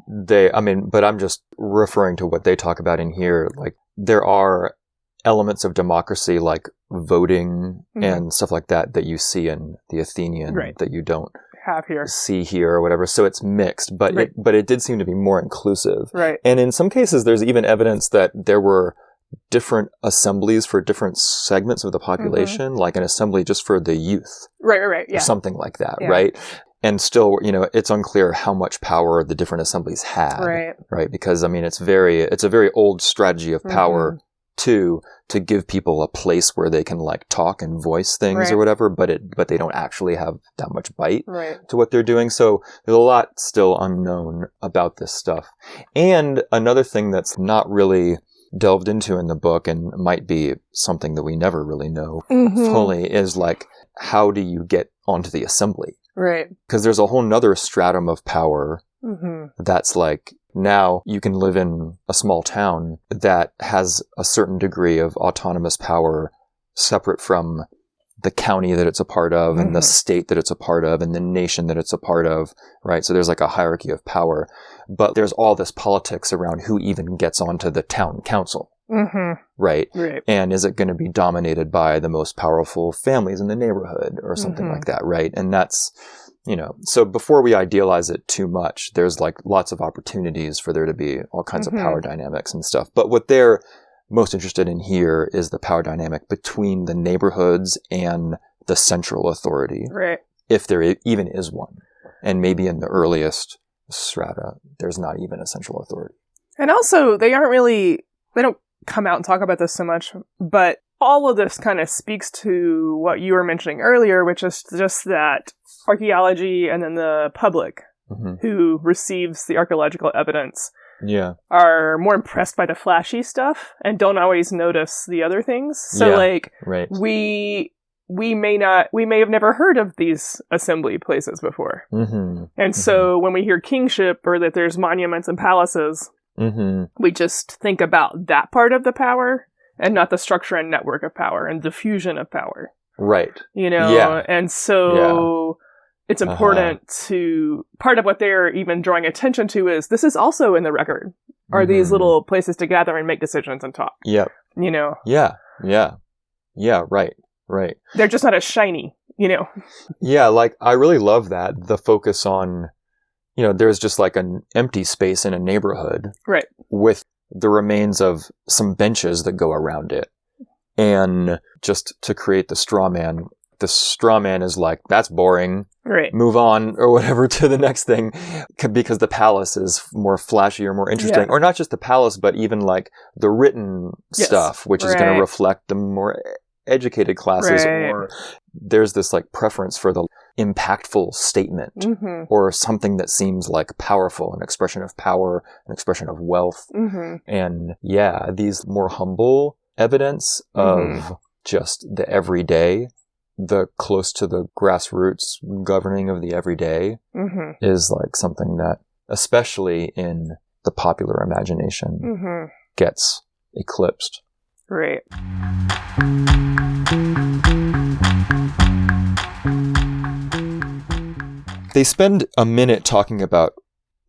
but I'm just referring to what they talk about in here. Like, there are elements of democracy, like voting and stuff like that, that you see in the Athenian that you don't have here, see here or whatever. So it's mixed, but it did seem to be more inclusive. Right. And in some cases, there's even evidence that there were different assemblies for different segments of the population, like an assembly just for the youth. Right. Yeah. Or something like that, right? And still, you know, it's unclear how much power the different assemblies had, right? Because, I mean, it's a very old strategy of power to give people a place where they can like talk and voice things or whatever, but they don't actually have that much bite to what they're doing. So there's a lot still unknown about this stuff. And another thing that's not really delved into in the book and might be something that we never really know fully is like, how do you get onto the assembly? Right. Because there's a whole nother stratum of power that's like, now you can live in a small town that has a certain degree of autonomous power separate from the county that it's a part of and the state that it's a part of and the nation that it's a part of, right? So there's like a hierarchy of power, but there's all this politics around who even gets onto the town council. Right? And is it going to be dominated by the most powerful families in the neighborhood or something like that, right? And that's, you know, so before we idealize it too much, there's like lots of opportunities for there to be all kinds of power dynamics and stuff. But what they're most interested in here is the power dynamic between the neighborhoods and the central authority. Right. If there even is one. And maybe in the earliest strata, there's not even a central authority. And also, they don't come out and talk about this so much, but all of this kind of speaks to what you were mentioning earlier, which is just that archaeology and then the public who receives the archaeological evidence are more impressed by the flashy stuff and don't always notice the other things. So we may have never heard of these assembly places before. And so when we hear kingship or that there's monuments and palaces, we just think about that part of the power and not the structure and network of power and diffusion of power. Right. You know, and so it's important to, part of what they're even drawing attention to is this is also in the record, are these little places to gather and make decisions and talk. Yep. You know? Yeah, right. They're just not as shiny, you know? Yeah, like, I really love that, the focus on, you know, there's just like an empty space in a neighborhood. Right. With the remains of some benches that go around it. And just to create the straw man is like, that's boring. Right. Move on or whatever to the next thing because the palace is more flashy or more interesting. Yeah. Or not just the palace, but even like the written stuff, which is going to reflect the more educated classes. Or there's this like preference for the, impactful statement Mm-hmm. or something that seems like powerful, an expression of power, an expression of wealth. Mm-hmm. And yeah, these more humble evidence of just the everyday, the close to the grassroots governing of the everyday Mm-hmm. is like something that, especially in the popular imagination, Mm-hmm. gets eclipsed. Right. They spend a minute talking about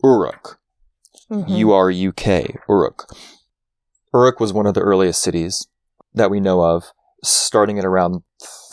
Uruk. Mm-hmm. U-R-U-K, Uruk. Uruk was one of the earliest cities that we know of, starting at around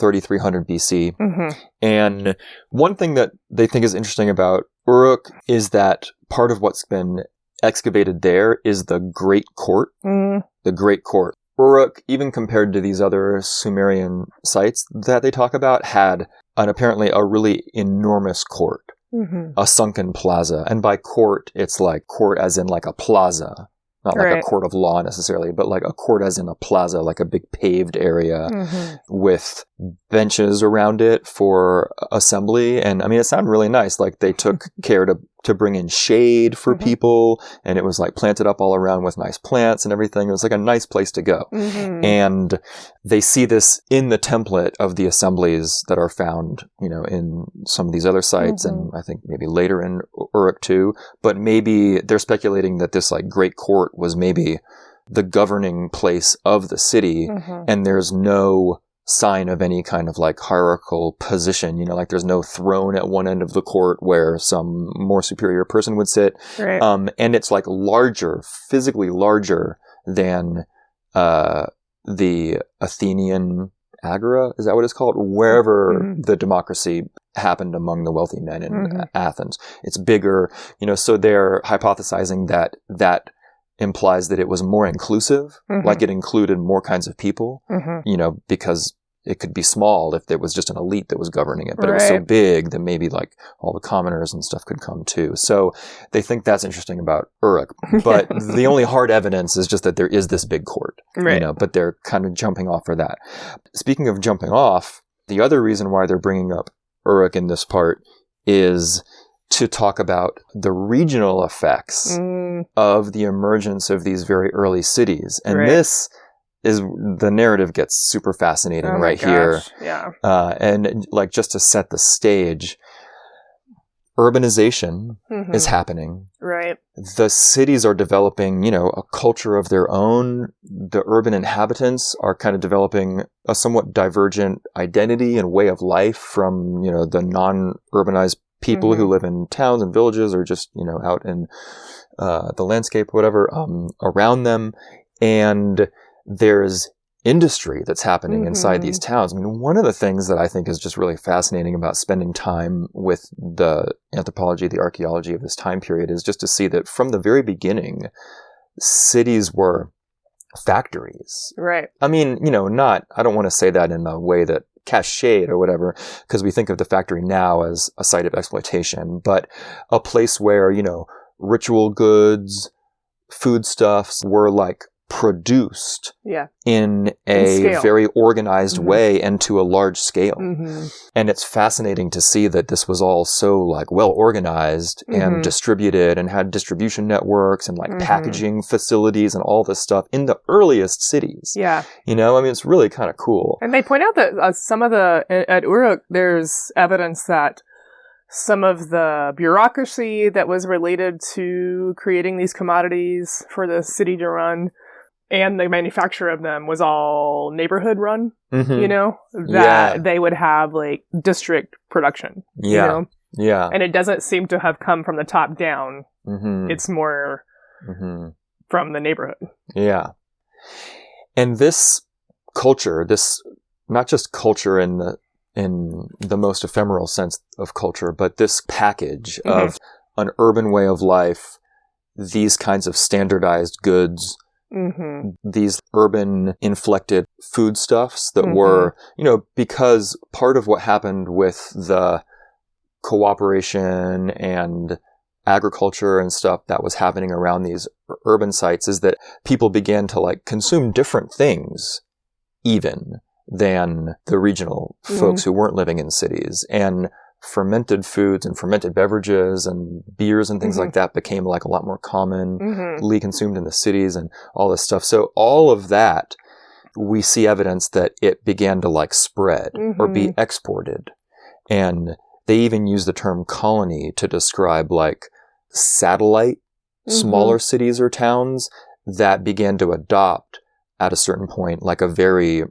3300 BC. Mm-hmm. And one thing that they think is interesting about Uruk is that part of what's been excavated there is the Great Court. Mm. The Great Court. Uruk, even compared to these other Sumerian sites that they talk about, had apparently a really enormous court. Mm-hmm. A sunken plaza. And by court, it's like court as in like a plaza. Not like Right. a court of law necessarily, but like a court as in a plaza, like a big paved area Mm-hmm. with benches around it for assembly. And I mean, it sounded really nice. Like they took care to bring in shade for Mhm. people, and it was like planted up all around with nice plants and everything. It was like a nice place to go. Mm-hmm. And they see this in the template of the assemblies that are found, you know, in some of these other sites, and I think maybe later in Uruk too. But maybe they're speculating that this like Great Court was maybe the governing place of the city, Mm-hmm. and there's no sign of any kind of like hierarchical position, you know, like there's no throne at one end of the court where some more superior person would sit. Right. And it's like larger, physically larger than the Athenian Agora, is that what it's called? Wherever Mhm. the democracy happened among the wealthy men in Mhm. Athens. It's bigger, you know, so they're hypothesizing that implies that it was more inclusive, Mhm. like it included more kinds of people, Mm-hmm. you know, because it could be small if there was just an elite that was governing it, but it was so Right. big that maybe like all the commoners and stuff could come too. So they think that's interesting about Uruk. But the only hard evidence is just that there is this big court, Right. you know, but they're kind of jumping off for that. Speaking of jumping off, the other reason why they're bringing up Uruk in this part is to talk about the regional effects Mm. of the emergence of these very early cities. And Right. this is, the narrative gets super fascinating Oh my right here. gosh. Yeah. And like just to set the stage, urbanization Mhm. is happening. Right. The cities are developing, you know, a culture of their own. The urban inhabitants are kind of developing a somewhat divergent identity and way of life from, you know, the non-urbanized people Mhm. who live in towns and villages or just, you know, out in the landscape, whatever, around them. And there's industry that's happening inside these towns. I mean, one of the things that I think is just really fascinating about spending time with the anthropology, the archaeology of this time period is just to see that from the very beginning, cities were factories. Right. I mean, you know, I don't want to say that in a way that casts shade or whatever, because we think of the factory now as a site of exploitation, but a place where, you know, ritual goods, foodstuffs were like produced Yeah. in In a scale. very organized Mhm. way and to a large scale. Mm-hmm. And it's fascinating to see that this was all so like well organized and Mhm. distributed and had distribution networks and like Mhm. packaging facilities and all this stuff in the earliest cities. Yeah. You know, I mean, it's really kind of cool. And they point out that some of at Uruk, there's evidence that some of the bureaucracy that was related to creating these commodities for the city to run and the manufacture of them was all neighborhood run, Mhm. you know, that Yeah. they would have like district production, Yeah. you know, Yeah. and it doesn't seem to have come from the top down. Mm-hmm. It's more Mm-hmm. from the neighborhood. Yeah. And this culture, this not just culture in the most ephemeral sense of culture, but this package of an urban way of life, these kinds of standardized goods, Mm-hmm. these urban inflected foodstuffs that Mhm. were, you know, because part of what happened with the cooperation and agriculture and stuff that was happening around these urban sites is that people began to like consume different things even than the regional folks who weren't living in cities. And fermented foods and fermented beverages and beers and things like that became like a lot more commonly consumed in the cities and all this stuff. So all of that, we see evidence that it began to like spread or be exported. And they even use the term colony to describe like satellite smaller cities or towns that began to adopt at a certain point like a very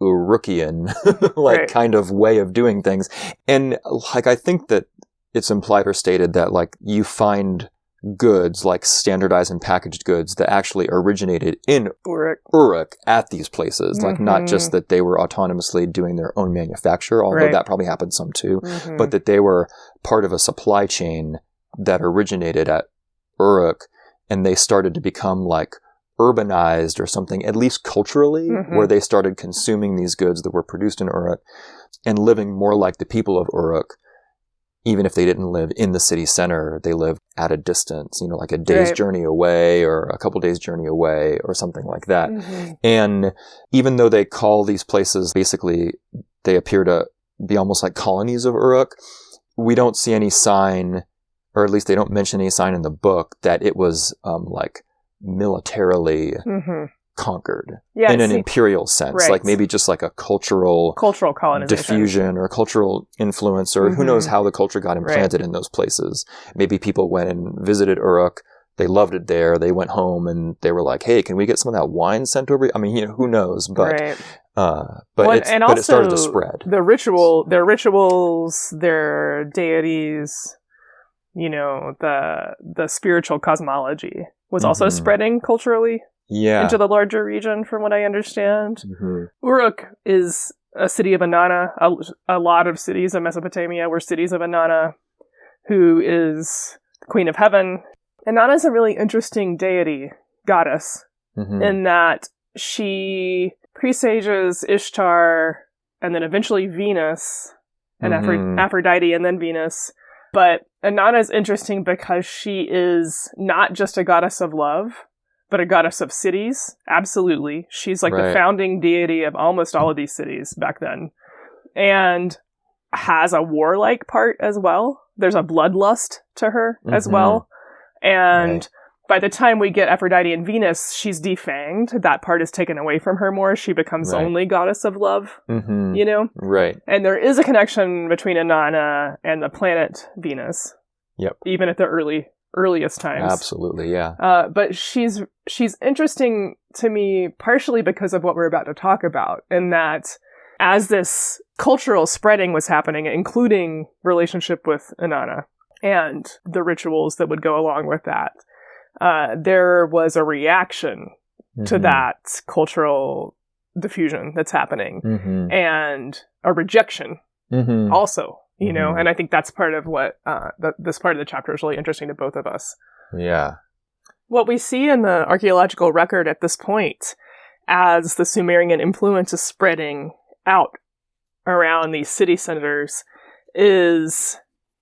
Urukian like kind of way of doing things. And like I think that it's implied or stated that like you find goods like standardized and packaged goods that actually originated in Uruk at these places, like not just that they were autonomously doing their own manufacture, although that probably happened some too, but that they were part of a supply chain that originated at Uruk, and they started to become like urbanized or something, at least culturally, where they started consuming these goods that were produced in Uruk and living more like the people of Uruk. Even if they didn't live in the city center, they lived at a distance, you know, like a day's journey away or a couple days journey away or something like that. And even though they call these places, basically, they appear to be almost like colonies of Uruk, we don't see any sign, or at least they don't mention any sign in the book, that it was like militarily conquered in an imperial sense, like maybe just like a cultural colonization, diffusion or cultural influence, or who knows how the culture got implanted in those places. Maybe people went and visited Uruk, they loved it there, they went home and they were like, hey, can we get some of that wine sent over? I mean, you know, who knows, but it started to spread. Their rituals, their deities, you know, the spiritual cosmology was also spreading culturally into the larger region, from what I understand. Uruk is a city of Inanna. A lot of cities of Mesopotamia were cities of Inanna, who is the Queen of Heaven. Inanna is a really interesting deity, goddess, in that she presages Ishtar and then eventually Venus and Aphrodite and then Venus. But Inanna is interesting because she is not just a goddess of love, but a goddess of cities. Absolutely. She's like the founding deity of almost all of these cities back then. And has a warlike part as well. There's a bloodlust to her as well. And by the time we get Aphrodite and Venus, she's defanged. That part is taken away from her more. She becomes only goddess of love, you know? And there is a connection between Inanna and the planet Venus. Even at the earliest times. Absolutely, yeah. But she's interesting to me partially because of what we're about to talk about, in that as this cultural spreading was happening, including relationship with Inanna and the rituals that would go along with that, there was a reaction to that cultural diffusion that's happening, and a rejection also. You know, and I think that's part of what this part of the chapter is really interesting to both of us. Yeah. What we see in the archaeological record at this point, as the Sumerian influence is spreading out around these city centers, is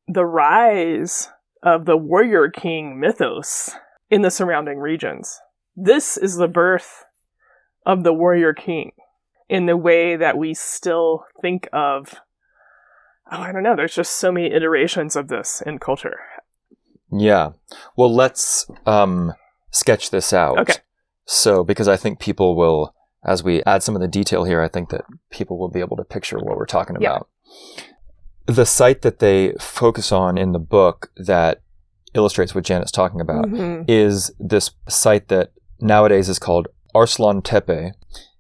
the rise of the warrior king mythos in the surrounding regions. This is the birth of the warrior king in the way that we still think of. I don't know. There's just so many iterations of this in culture. Yeah. Well, let's sketch this out. Okay. So, because I think people will, as we add some of the detail here, I think that people will be able to picture what we're talking about. The site that they focus on in the book that illustrates what Janet's talking about is this site that nowadays is called Arslan Tepe,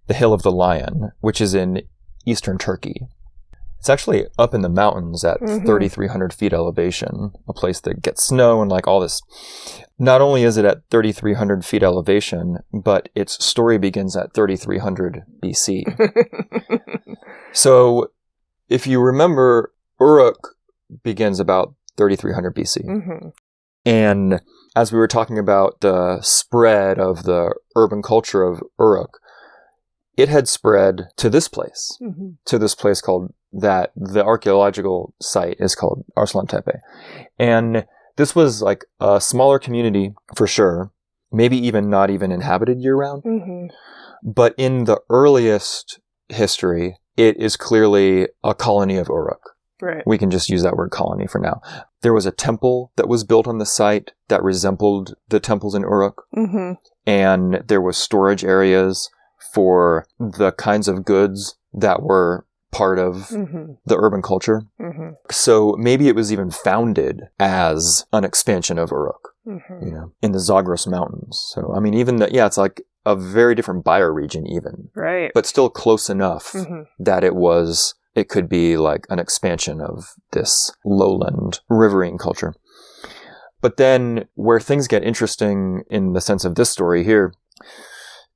the Hill of the Lion, which is in eastern Turkey. It's actually up in the mountains at 3,300 feet elevation, a place that gets snow and like all this. Not only is it at 3,300 feet elevation, but its story begins at 3,300 BC. So if you remember, Uruk begins about 3,300 BC. And as we were talking about the spread of the urban culture of Uruk, it had spread to this place called that the archaeological site is called Arslan Tepe. And this was like a smaller community for sure, maybe even not even inhabited year round. But in the earliest history, it is clearly a colony of Uruk. Right. We can just use that word colony for now. There was a temple that was built on the site that resembled the temples in Uruk. Mm-hmm. And there was storage areas for the kinds of goods that were part of the urban culture. Mm-hmm. So maybe it was even founded as an expansion of Uruk, in the Zagros Mountains. So, I mean, even it's like a very different bioregion even. Right. But still close enough that it could be like an expansion of this lowland riverine culture. But then where things get interesting in the sense of this story here,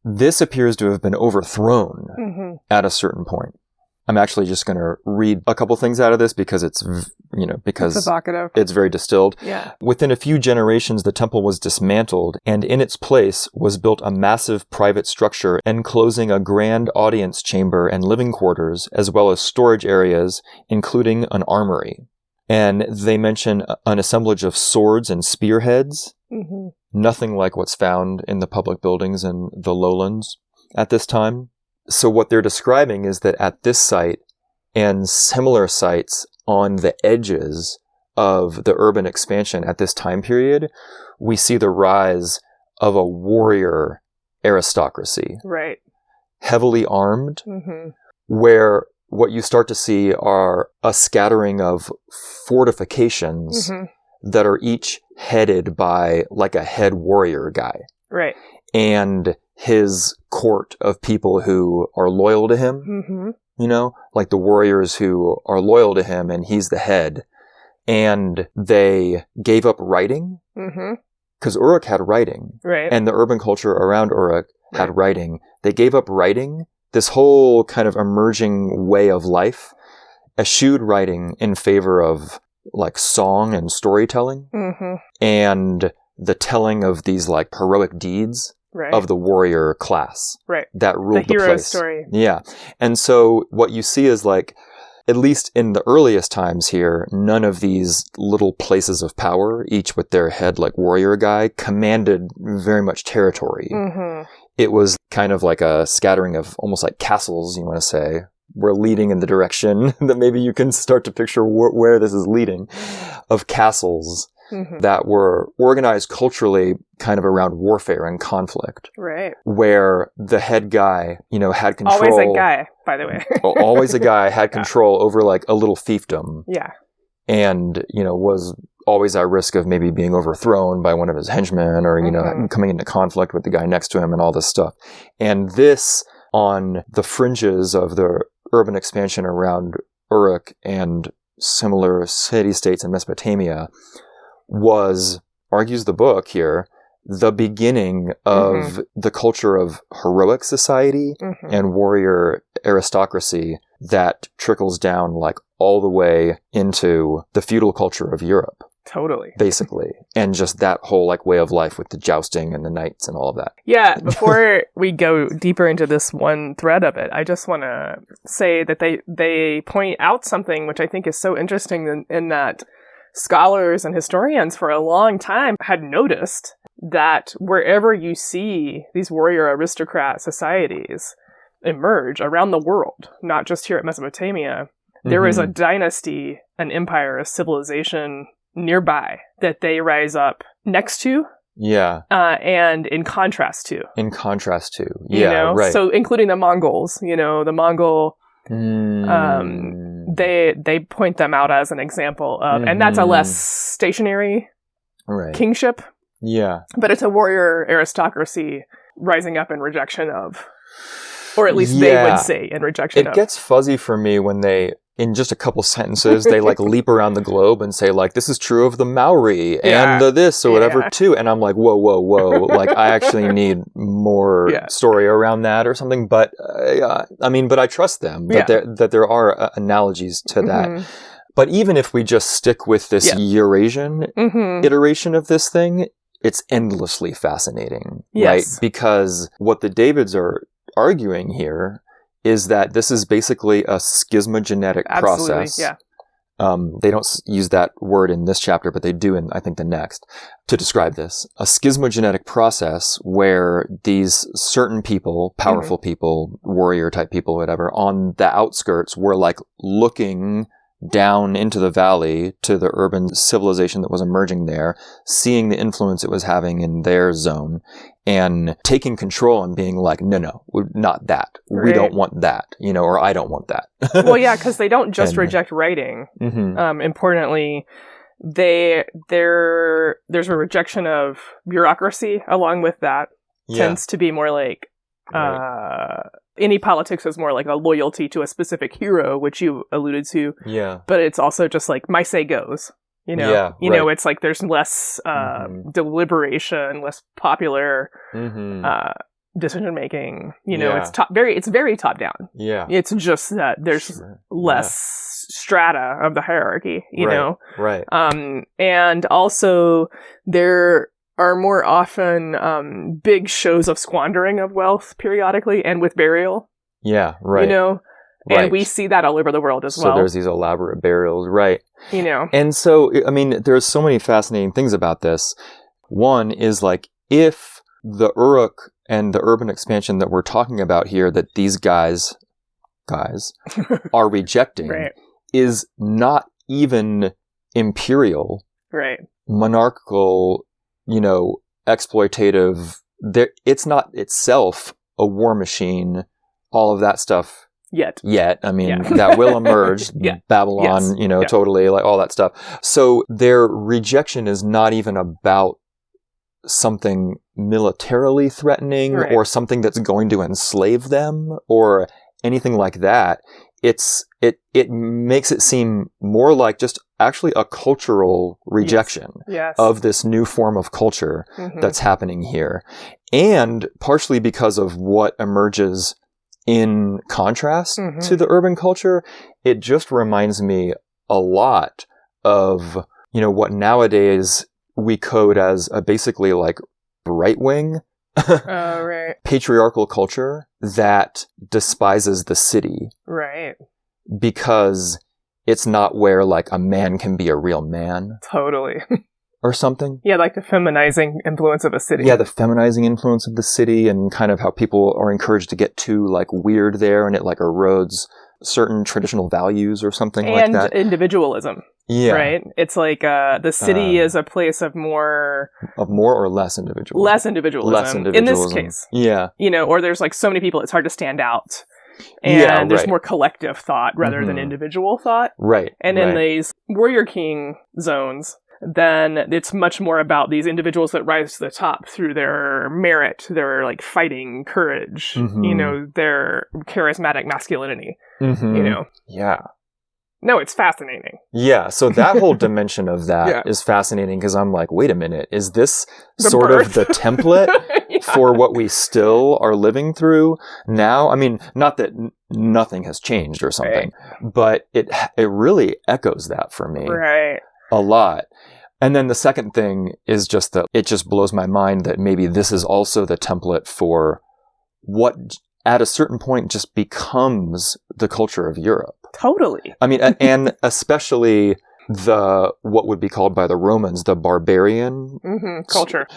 this appears to have been overthrown at a certain point. I'm actually just going to read a couple things out of this because it's evocative. It's very distilled. Yeah. Within a few generations, the temple was dismantled, and in its place was built a massive private structure enclosing a grand audience chamber and living quarters, as well as storage areas, including an armory. And they mention an assemblage of swords and spearheads, nothing like what's found in the public buildings in the lowlands at this time. So what they're describing is that at this site and similar sites on the edges of the urban expansion at this time period, we see the rise of a warrior aristocracy. Right. Heavily armed, where what you start to see are a scattering of fortifications that are each headed by like a head warrior guy. Right. And his court of people who are loyal to him, like the warriors who are loyal to him and he's the head. And they gave up writing because Uruk had writing. Right. And the urban culture around Uruk had writing. They gave up writing, this whole kind of emerging way of life, eschewed writing in favor of like song and storytelling and the telling of these like heroic deeds. Right. Of the warrior class. Right. That ruled the hero place. Story. Yeah. And so what you see is like, at least in the earliest times here, none of these little places of power, each with their head like warrior guy, commanded very much territory. It was kind of like a scattering of almost like castles, you want to say. We're leading in the direction that maybe you can start to picture where this is leading, of castles. That were organized culturally kind of around warfare and conflict. Right. Where the head guy, had control. Always a guy, by the way. Always a guy had control over like a little fiefdom. Yeah. And, was always at risk of maybe being overthrown by one of his henchmen or, coming into conflict with the guy next to him and all this stuff. And this on the fringes of the urban expansion around Uruk and similar city-states in Mesopotamia was, argues the book here, the beginning of the culture of heroic society and warrior aristocracy that trickles down like all the way into the feudal culture of Europe. Totally. Basically. And just that whole like way of life with the jousting and the knights and all of that. Yeah. Before we go deeper into this one thread of it, I just want to say that they point out something which I think is so interesting in that scholars and historians for a long time had noticed that wherever you see these warrior aristocrat societies emerge around the world, not just here at Mesopotamia, there is a dynasty, an empire, a civilization nearby that they rise up next to. Yeah. And in contrast to. Yeah, right. So including the Mongols, the Mongol... they point them out as an example of, and that's a less stationary kingship. Yeah. But it's a warrior aristocracy rising up in rejection of, or at least they would say in rejection of. It gets fuzzy for me when they, in just a couple sentences, they like leap around the globe and say like, this is true of the Maori and the this or whatever too. And I'm like, whoa. Like I actually need more story around that or something. But but I trust them that there are analogies to that. But even if we just stick with this Eurasian iteration of this thing, it's endlessly fascinating, right? Because what the Davids are arguing here is that this is basically a schismogenetic process. Yeah. They don't use that word in this chapter, but they do in, I think, the next to describe this. A schismogenetic process where these certain people, powerful people, warrior type people, whatever, on the outskirts were like looking down into the valley to the urban civilization that was emerging there, seeing the influence it was having in their zone, and taking control and being like, no, not that. Right. We don't want that, or I don't want that. Well, yeah, because they don't just And- reject writing. Mm-hmm. Importantly, there's a rejection of bureaucracy along with that. Tends to be more like any politics is more like a loyalty to a specific hero, which you alluded to. Yeah. But it's also just like my say goes. Yeah, It's like there's less deliberation, less popular Mm-hmm. decision making. Yeah. It's very top down. Yeah. It's just that there's Sure. less strata of the hierarchy, you Right. know. Right. And also there are more often big shows of squandering of wealth periodically and with burial. Yeah. Right. And we see that all over the world as So well. there's these elaborate burials, right? And so, I mean, there's so many fascinating things about this. One is like, if the Uruk and the urban expansion that we're talking about here, that these guys are rejecting, right, is not even imperial, right, monarchical, exploitative. It's not itself a war machine, all of that stuff. Yet. I mean, Yeah. that will emerge. Yeah. Babylon, Yes. totally, like all that stuff. So their rejection is not even about something militarily threatening Right. or something that's going to enslave them or anything like that. It makes it seem more like just actually a cultural rejection yes, of this new form of culture Mhm. that's happening here. And partially because of what emerges in contrast Mhm. to the urban culture, it just reminds me a lot of, what nowadays we code as a basically like right-wing right, patriarchal culture that despises the city right, because it's not where like a man can be a real man totally. or something. Yeah, like the feminizing influence of a city. Yeah, the feminizing influence of the city and kind of how people are encouraged to get too like weird there, and it like erodes certain traditional values or something like and that. individualism. Yeah. Right? It's like the city is a place of Of more or less individualism. less individualism. In this case. Yeah. Or there's like so many people, it's hard to stand out. And Yeah, there's right. more collective thought rather than Mhm. individual thought. Right. And in right. these Warrior King zones, then it's much more about these individuals that rise to the top through their merit, their like fighting courage, Mhm. their charismatic masculinity, Mhm. Yeah. No, it's fascinating. Yeah, so that whole dimension of that is Yeah. fascinating because I'm like, wait a minute, is this The sort birth. of the template Yeah. for what we still are living through now? I mean, not that nothing has changed or something, but it really echoes that for me Right. a lot. And then the second thing is just that it just blows my mind that maybe this is also the template for what at a certain point just becomes the culture of Europe. Totally. I mean, and especially what would be called by the Romans, the barbarian Culture.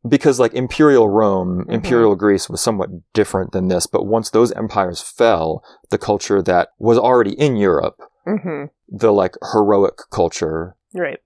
because like Imperial Rome, Mhm. Imperial Greece was somewhat different than this. But once those empires fell, the culture that was already in Europe, the like heroic culture, Right.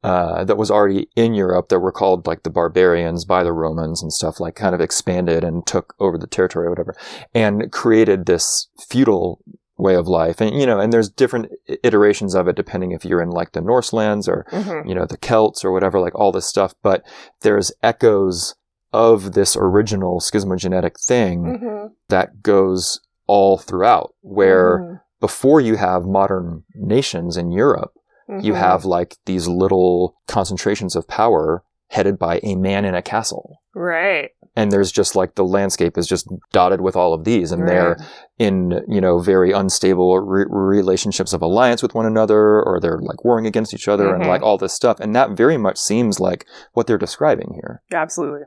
that was already in Europe that were called like the barbarians by the Romans and stuff, like kind of expanded and took over the territory or whatever and created this feudal way of life. And, and there's different iterations of it depending if you're in like the Norse lands or, the Celts or whatever, like all this stuff. But there's echoes of this original schismogenetic thing that goes all throughout where before you have modern nations in Europe, you have like these little concentrations of power headed by a man in a castle. Right. And there's just like the landscape is just dotted with all of these and they're in, very unstable relationships of alliance with one another, or they're like warring against each other and like all this stuff. And that very much seems like what they're describing here. Absolutely.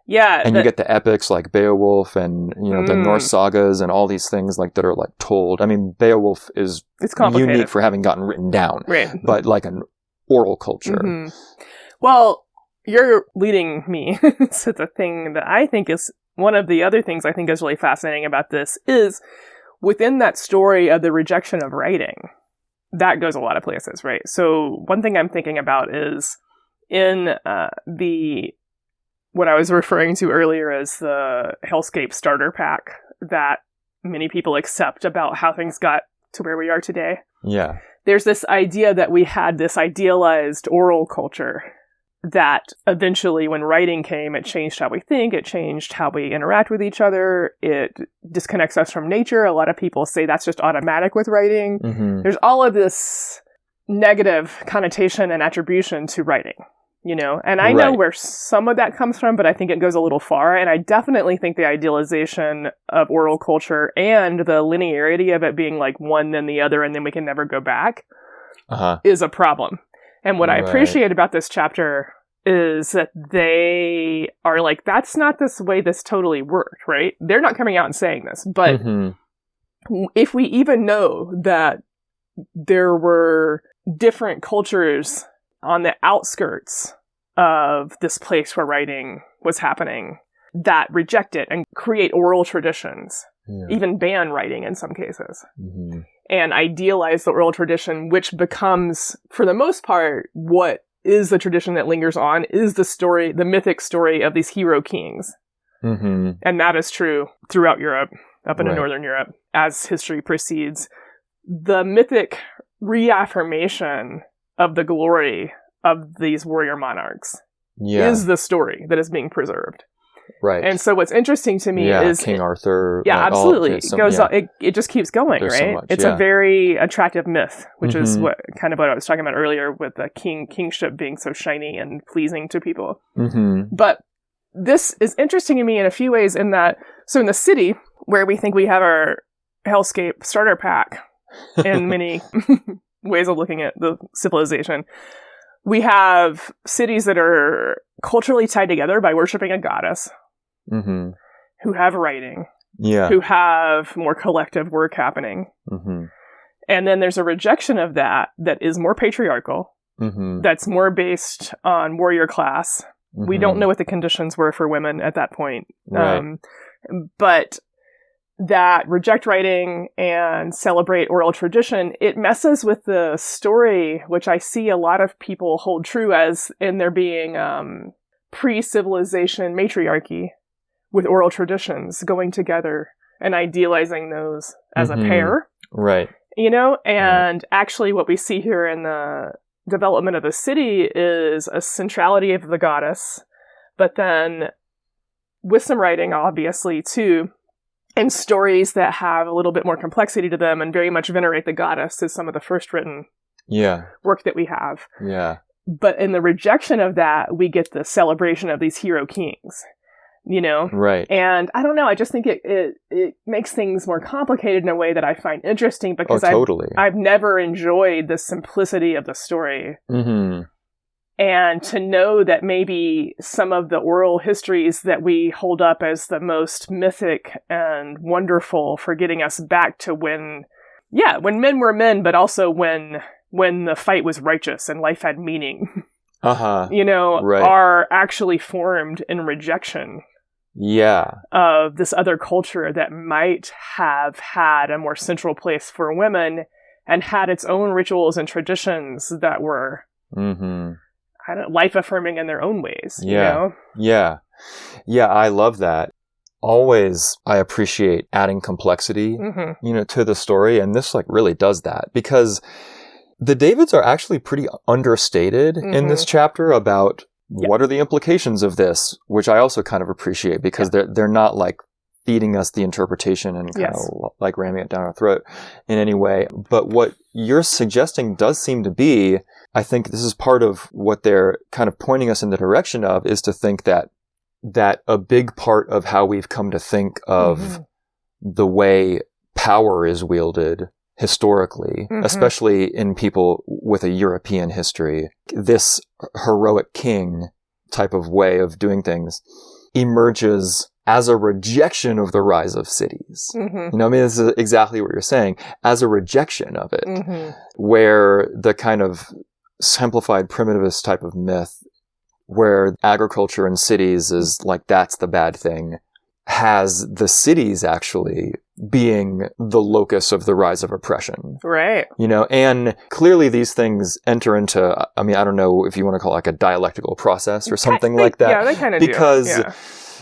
Yeah. And you get the epics like Beowulf and, the Norse sagas and all these things like that are like told. I mean, Beowulf is it's complicated. unique for having gotten written down, right. but like an oral culture. Well, you're leading me to the thing that I think is one of the other things I think is really fascinating about this is within that story of the rejection of writing, that goes a lot of places, right? So one thing I'm thinking about is in what I was referring to earlier as the Hellscape starter pack that many people accept about how things got to where we are today. Yeah. There's this idea that we had this idealized oral culture that eventually, when writing came, it changed how we think, it changed how we interact with each other, it disconnects us from nature. A lot of people say that's just automatic with writing. Mm-hmm. There's all of this negative connotation and attribution to writing, you know? And I know where some of that comes from, but I think it goes a little far. And I definitely think the idealization of oral culture and the linearity of it being like one then the other and then we can never go back is a problem. And what I appreciate about this chapter is that they are like, that's not this way this totally worked, right? They're not coming out and saying this. But if we even know that there were different cultures on the outskirts of this place where writing was happening that reject it and create oral traditions, even ban writing in some cases. And idealize the oral tradition, which becomes, for the most part, what is the tradition that lingers on, is the story, the mythic story of these hero kings. And that is true throughout Europe, up into Northern Europe, as history proceeds. The mythic reaffirmation of the glory of these warrior monarchs is the story that is being preserved. Right. And so what's interesting to me is King Arthur. Yeah, absolutely. It goes it just keeps going, There's right? so much, it's a very attractive myth, which is what I was talking about earlier with the kingship being so shiny and pleasing to people. But this is interesting to me in a few ways in that, so in the city where we think we have our Hellscape starter pack in many ways of looking at the civilization, we have cities that are culturally tied together by worshiping a goddess, who have writing, who have more collective work happening. And then there's a rejection of that is more patriarchal, that's more based on warrior class. We don't know what the conditions were for women at that point. But that reject writing and celebrate oral tradition, it messes with the story, which I see a lot of people hold true as in there being pre-civilization matriarchy with oral traditions going together and idealizing those as a pair. Right. You know, and actually what we see here in the development of the city is a centrality of the goddess, but then with some writing, obviously, too, and stories that have a little bit more complexity to them and very much venerate the goddess is some of the first written work that we have. But in the rejection of that, we get the celebration of these hero kings, you know? And I don't know, I just think it makes things more complicated in a way that I find interesting because I've never enjoyed the simplicity of the story. And to know that maybe some of the oral histories that we hold up as the most mythic and wonderful for getting us back to when men were men, but also when the fight was righteous and life had meaning, you know, are actually formed in rejection of this other culture that might have had a more central place for women and had its own rituals and traditions that were life-affirming in their own ways. You know? I love that. Always, I appreciate adding complexity, you know, to the story, and this really does that because the Davids are actually pretty understated in this chapter about what are the implications of this, which I also kind of appreciate because they're not feeding us the interpretation and kind of ramming it down our throat in any way. But what you're suggesting does seem to be, I think this is part of what they're kind of pointing us in the direction of, is to think that a big part of how we've come to think of the way power is wielded historically, especially in people with a European history, this heroic king type of way of doing things emerges as a rejection of the rise of cities. You know, I mean, this is exactly what you're saying, as a rejection of it, where the kind of simplified primitivist type of myth where agriculture in cities is that's the bad thing, has the cities actually being the locus of the rise of oppression. Right. And clearly these things enter into, I don't know if you want to call it like a dialectical process or something like that. Yeah, they kind of do. Because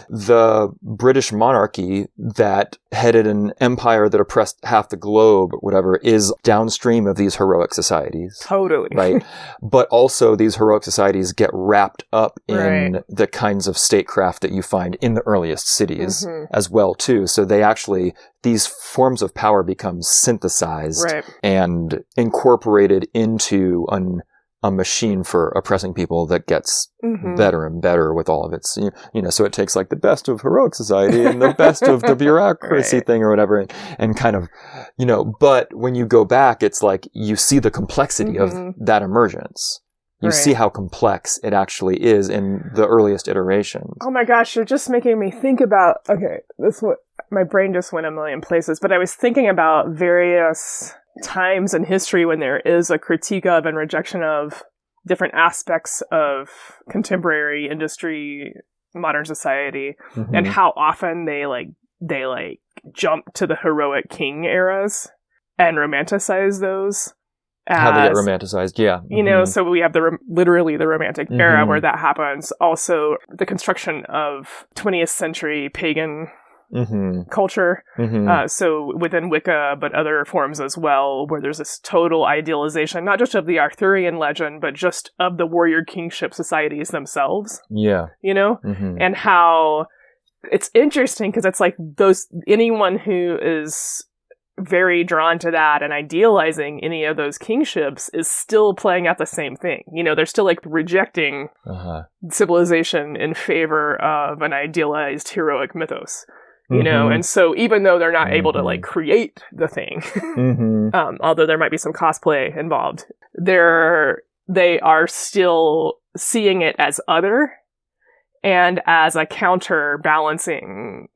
the British monarchy that headed an empire that oppressed half the globe, whatever, is downstream of these heroic societies. Totally. Right. But also these heroic societies get wrapped up in the kinds of statecraft that you find in the earliest cities as well, too. So they actually, these forms of power become synthesized and incorporated into a machine for oppressing people that gets better and better with all of its, so it takes like the best of heroic society and the best of the bureaucracy thing or whatever, and kind of, but when you go back, it's like you see the complexity of that emergence. You see how complex it actually is in the earliest iterations. Oh my gosh, you're just making me think about, my brain just went a million places, but I was thinking about various times in history when there is a critique of and rejection of different aspects of contemporary industry, modern society, and how often they jump to the heroic king eras and romanticize those. How they get romanticized, yeah. So we have literally the Romantic era where that happens. Also, the construction of 20th century pagan culture. So within Wicca, but other forms as well, where there's this total idealization, not just of the Arthurian legend, but just of the warrior kingship societies themselves. Yeah. And how it's interesting because it's like anyone who is very drawn to that and idealizing any of those kingships is still playing out the same thing. They're still like rejecting civilization in favor of an idealized heroic mythos. And so even though they're not able to like create the thing, although there might be some cosplay involved, they are still seeing it as other and as a counterbalancing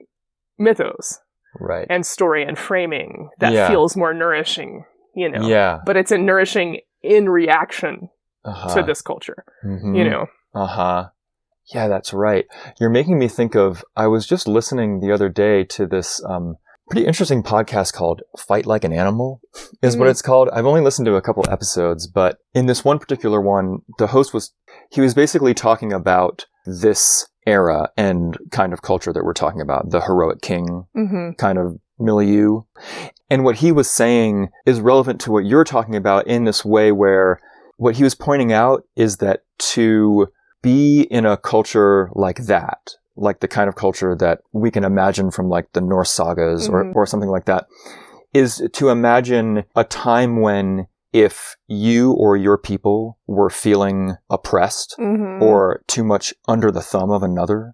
mythos. Right. And story and framing that feels more nourishing, Yeah. But it's nourishing in reaction to this culture, Yeah, that's right. You're making me think of, I was just listening the other day to this pretty interesting podcast called Fight Like an Animal, is what it's called. I've only listened to a couple episodes, but in this one particular one, the host was basically talking about this era and kind of culture that we're talking about, the heroic king kind of milieu. And what he was saying is relevant to what you're talking about in this way, where what he was pointing out is that to be in a culture like that, like the kind of culture that we can imagine from like the Norse sagas or something like that, is to imagine a time when if you or your people were feeling oppressed or too much under the thumb of another,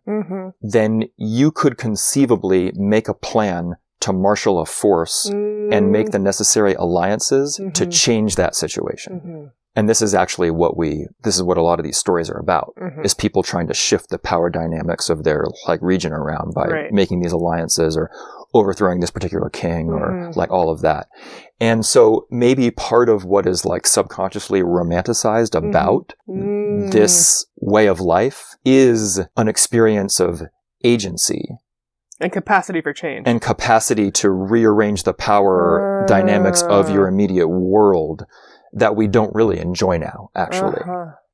then you could conceivably make a plan to marshal a force and make the necessary alliances to change that situation. And this is actually what a lot of these stories are about, is people trying to shift the power dynamics of their like region around by making these alliances or overthrowing this particular king or like all of that. And so maybe part of what is like subconsciously romanticized about this way of life is an experience of agency. And capacity for change. And capacity to rearrange the power dynamics of your immediate world that we don't really enjoy now, actually.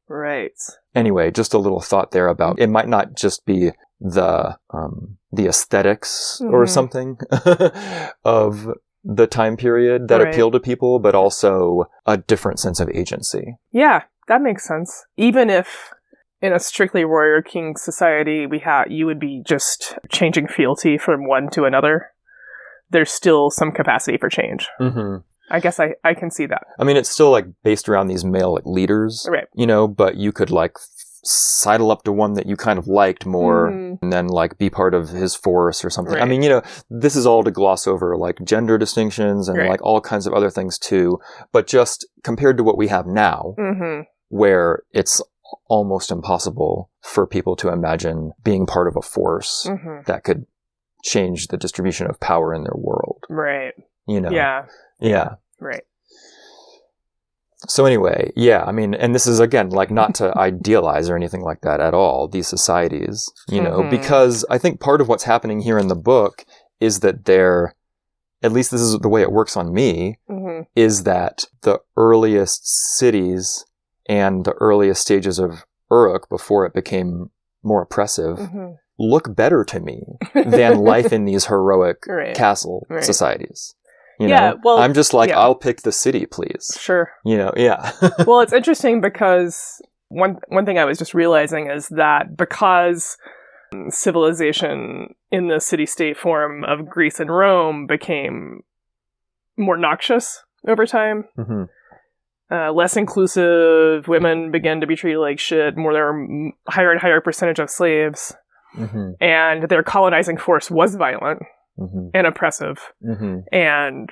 Right. Anyway, just a little thought there about it might not just be the aesthetics or something of the time period that appeal to people, but also a different sense of agency. Yeah, that makes sense. Even if in a strictly warrior king society you would be just changing fealty from one to another, there's still some capacity for change. I guess I can see that. I mean, it's still like based around these male like leaders, right? But you could like sidle up to one that you kind of liked more and then like be part of his force or something. Right. I mean, this is all to gloss over like gender distinctions and like all kinds of other things too. But just compared to what we have now, where it's almost impossible for people to imagine being part of a force that could change the distribution of power in their world. Right. Yeah. Right. So anyway, I mean, and this is again, like not to idealize or anything like that at all, these societies, because I think part of what's happening here in the book is that they're at least this is the way it works on me, Mm-hmm. is that the earliest cities and the earliest stages of Uruk, before it became more oppressive, Mm-hmm. look better to me than life in these heroic Right. castle Right. societies. You Yeah, know? well, I'm just like, yeah. I'll pick the city, please. Sure. You know, yeah. Well, it's interesting because one thing I was just realizing is that because civilization in the city-state form of Greece and Rome became more noxious over time, Mhm. less inclusive, women began to be treated like shit, there were higher and higher percentage of slaves, Mhm. and their colonizing force was violent Mhm. and oppressive Mhm. and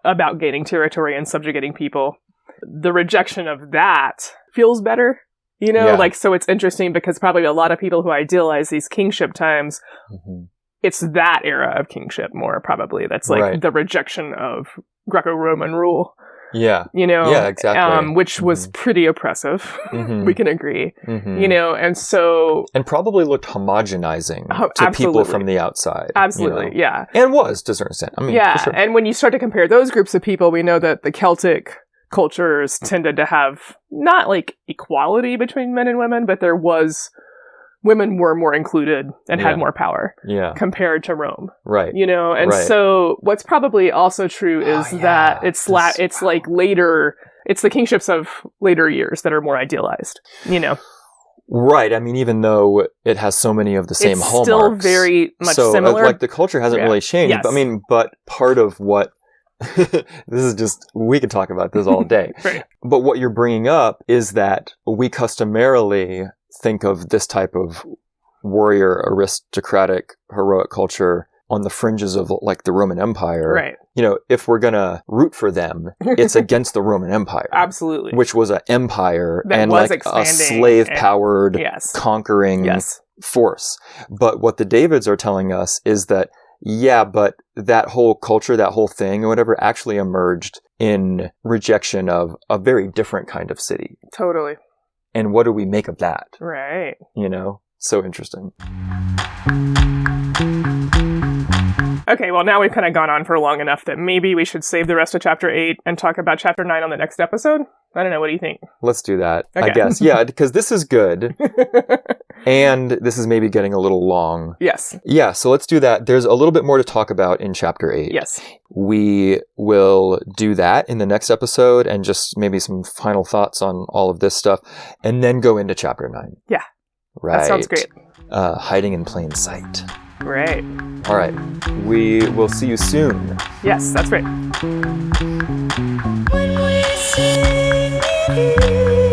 about gaining territory and subjugating people. The rejection of that feels better, you know? Yeah. Like, so it's interesting because probably a lot of people who idealize these kingship times, Mhm. it's that era of kingship more probably. That's like Right. the rejection of Greco-Roman rule, Yeah. you know? Yeah, exactly. Which was pretty oppressive. Mhm. We can agree, Mhm. you know? And so, And probably looked homogenizing Oh, to people absolutely. from the outside. absolutely, You know? yeah. And was, to a certain extent. I mean, Yeah, for sure. and when you start to compare those groups of people, we know that the Celtic cultures tended to have not like equality between men and women, but women were more included and Yeah. had more power Yeah. compared to Rome, Right. you know? And Right. so what's probably also true is Oh, that yeah. it's like later, it's the kingships of later years that are more idealized, you know? Right. I mean, even though it has so many of the same It's hallmarks. still very much so, similar. like, the culture hasn't Yeah. really changed. Yes. I mean, but part of what... this is just... We could talk about this all day. Right. But what you're bringing up is that we customarily think of this type of warrior, aristocratic, heroic culture on the fringes of, like, the Roman Empire. Right. You know, if we're gonna root for them, it's against the Roman Empire. Absolutely. Which was an empire That and was like a expanding slave-powered, Yes. conquering Yes. force. But what the Davids are telling us is that, yeah, but that whole culture, that whole thing or whatever actually emerged in rejection of a very different kind of city. Totally. And what do we make of that? Right. You know? So interesting. Okay, well, now we've kind of gone on for long enough that maybe we should save the rest of Chapter 8 and talk about Chapter 9 on the next episode. I don't know. What do you think? Let's do that, I Okay. guess. Yeah, because this is good. And this is maybe getting a little long. Yes. Yeah, so let's do that. There's a little bit more to talk about in Chapter 8. Yes. We will do that in the next episode and just maybe some final thoughts on all of this stuff and then go into Chapter 9. Yeah. Right. That sounds great. Hiding in plain sight. Right. All right. We will see you soon. Yes, that's right. When we sing it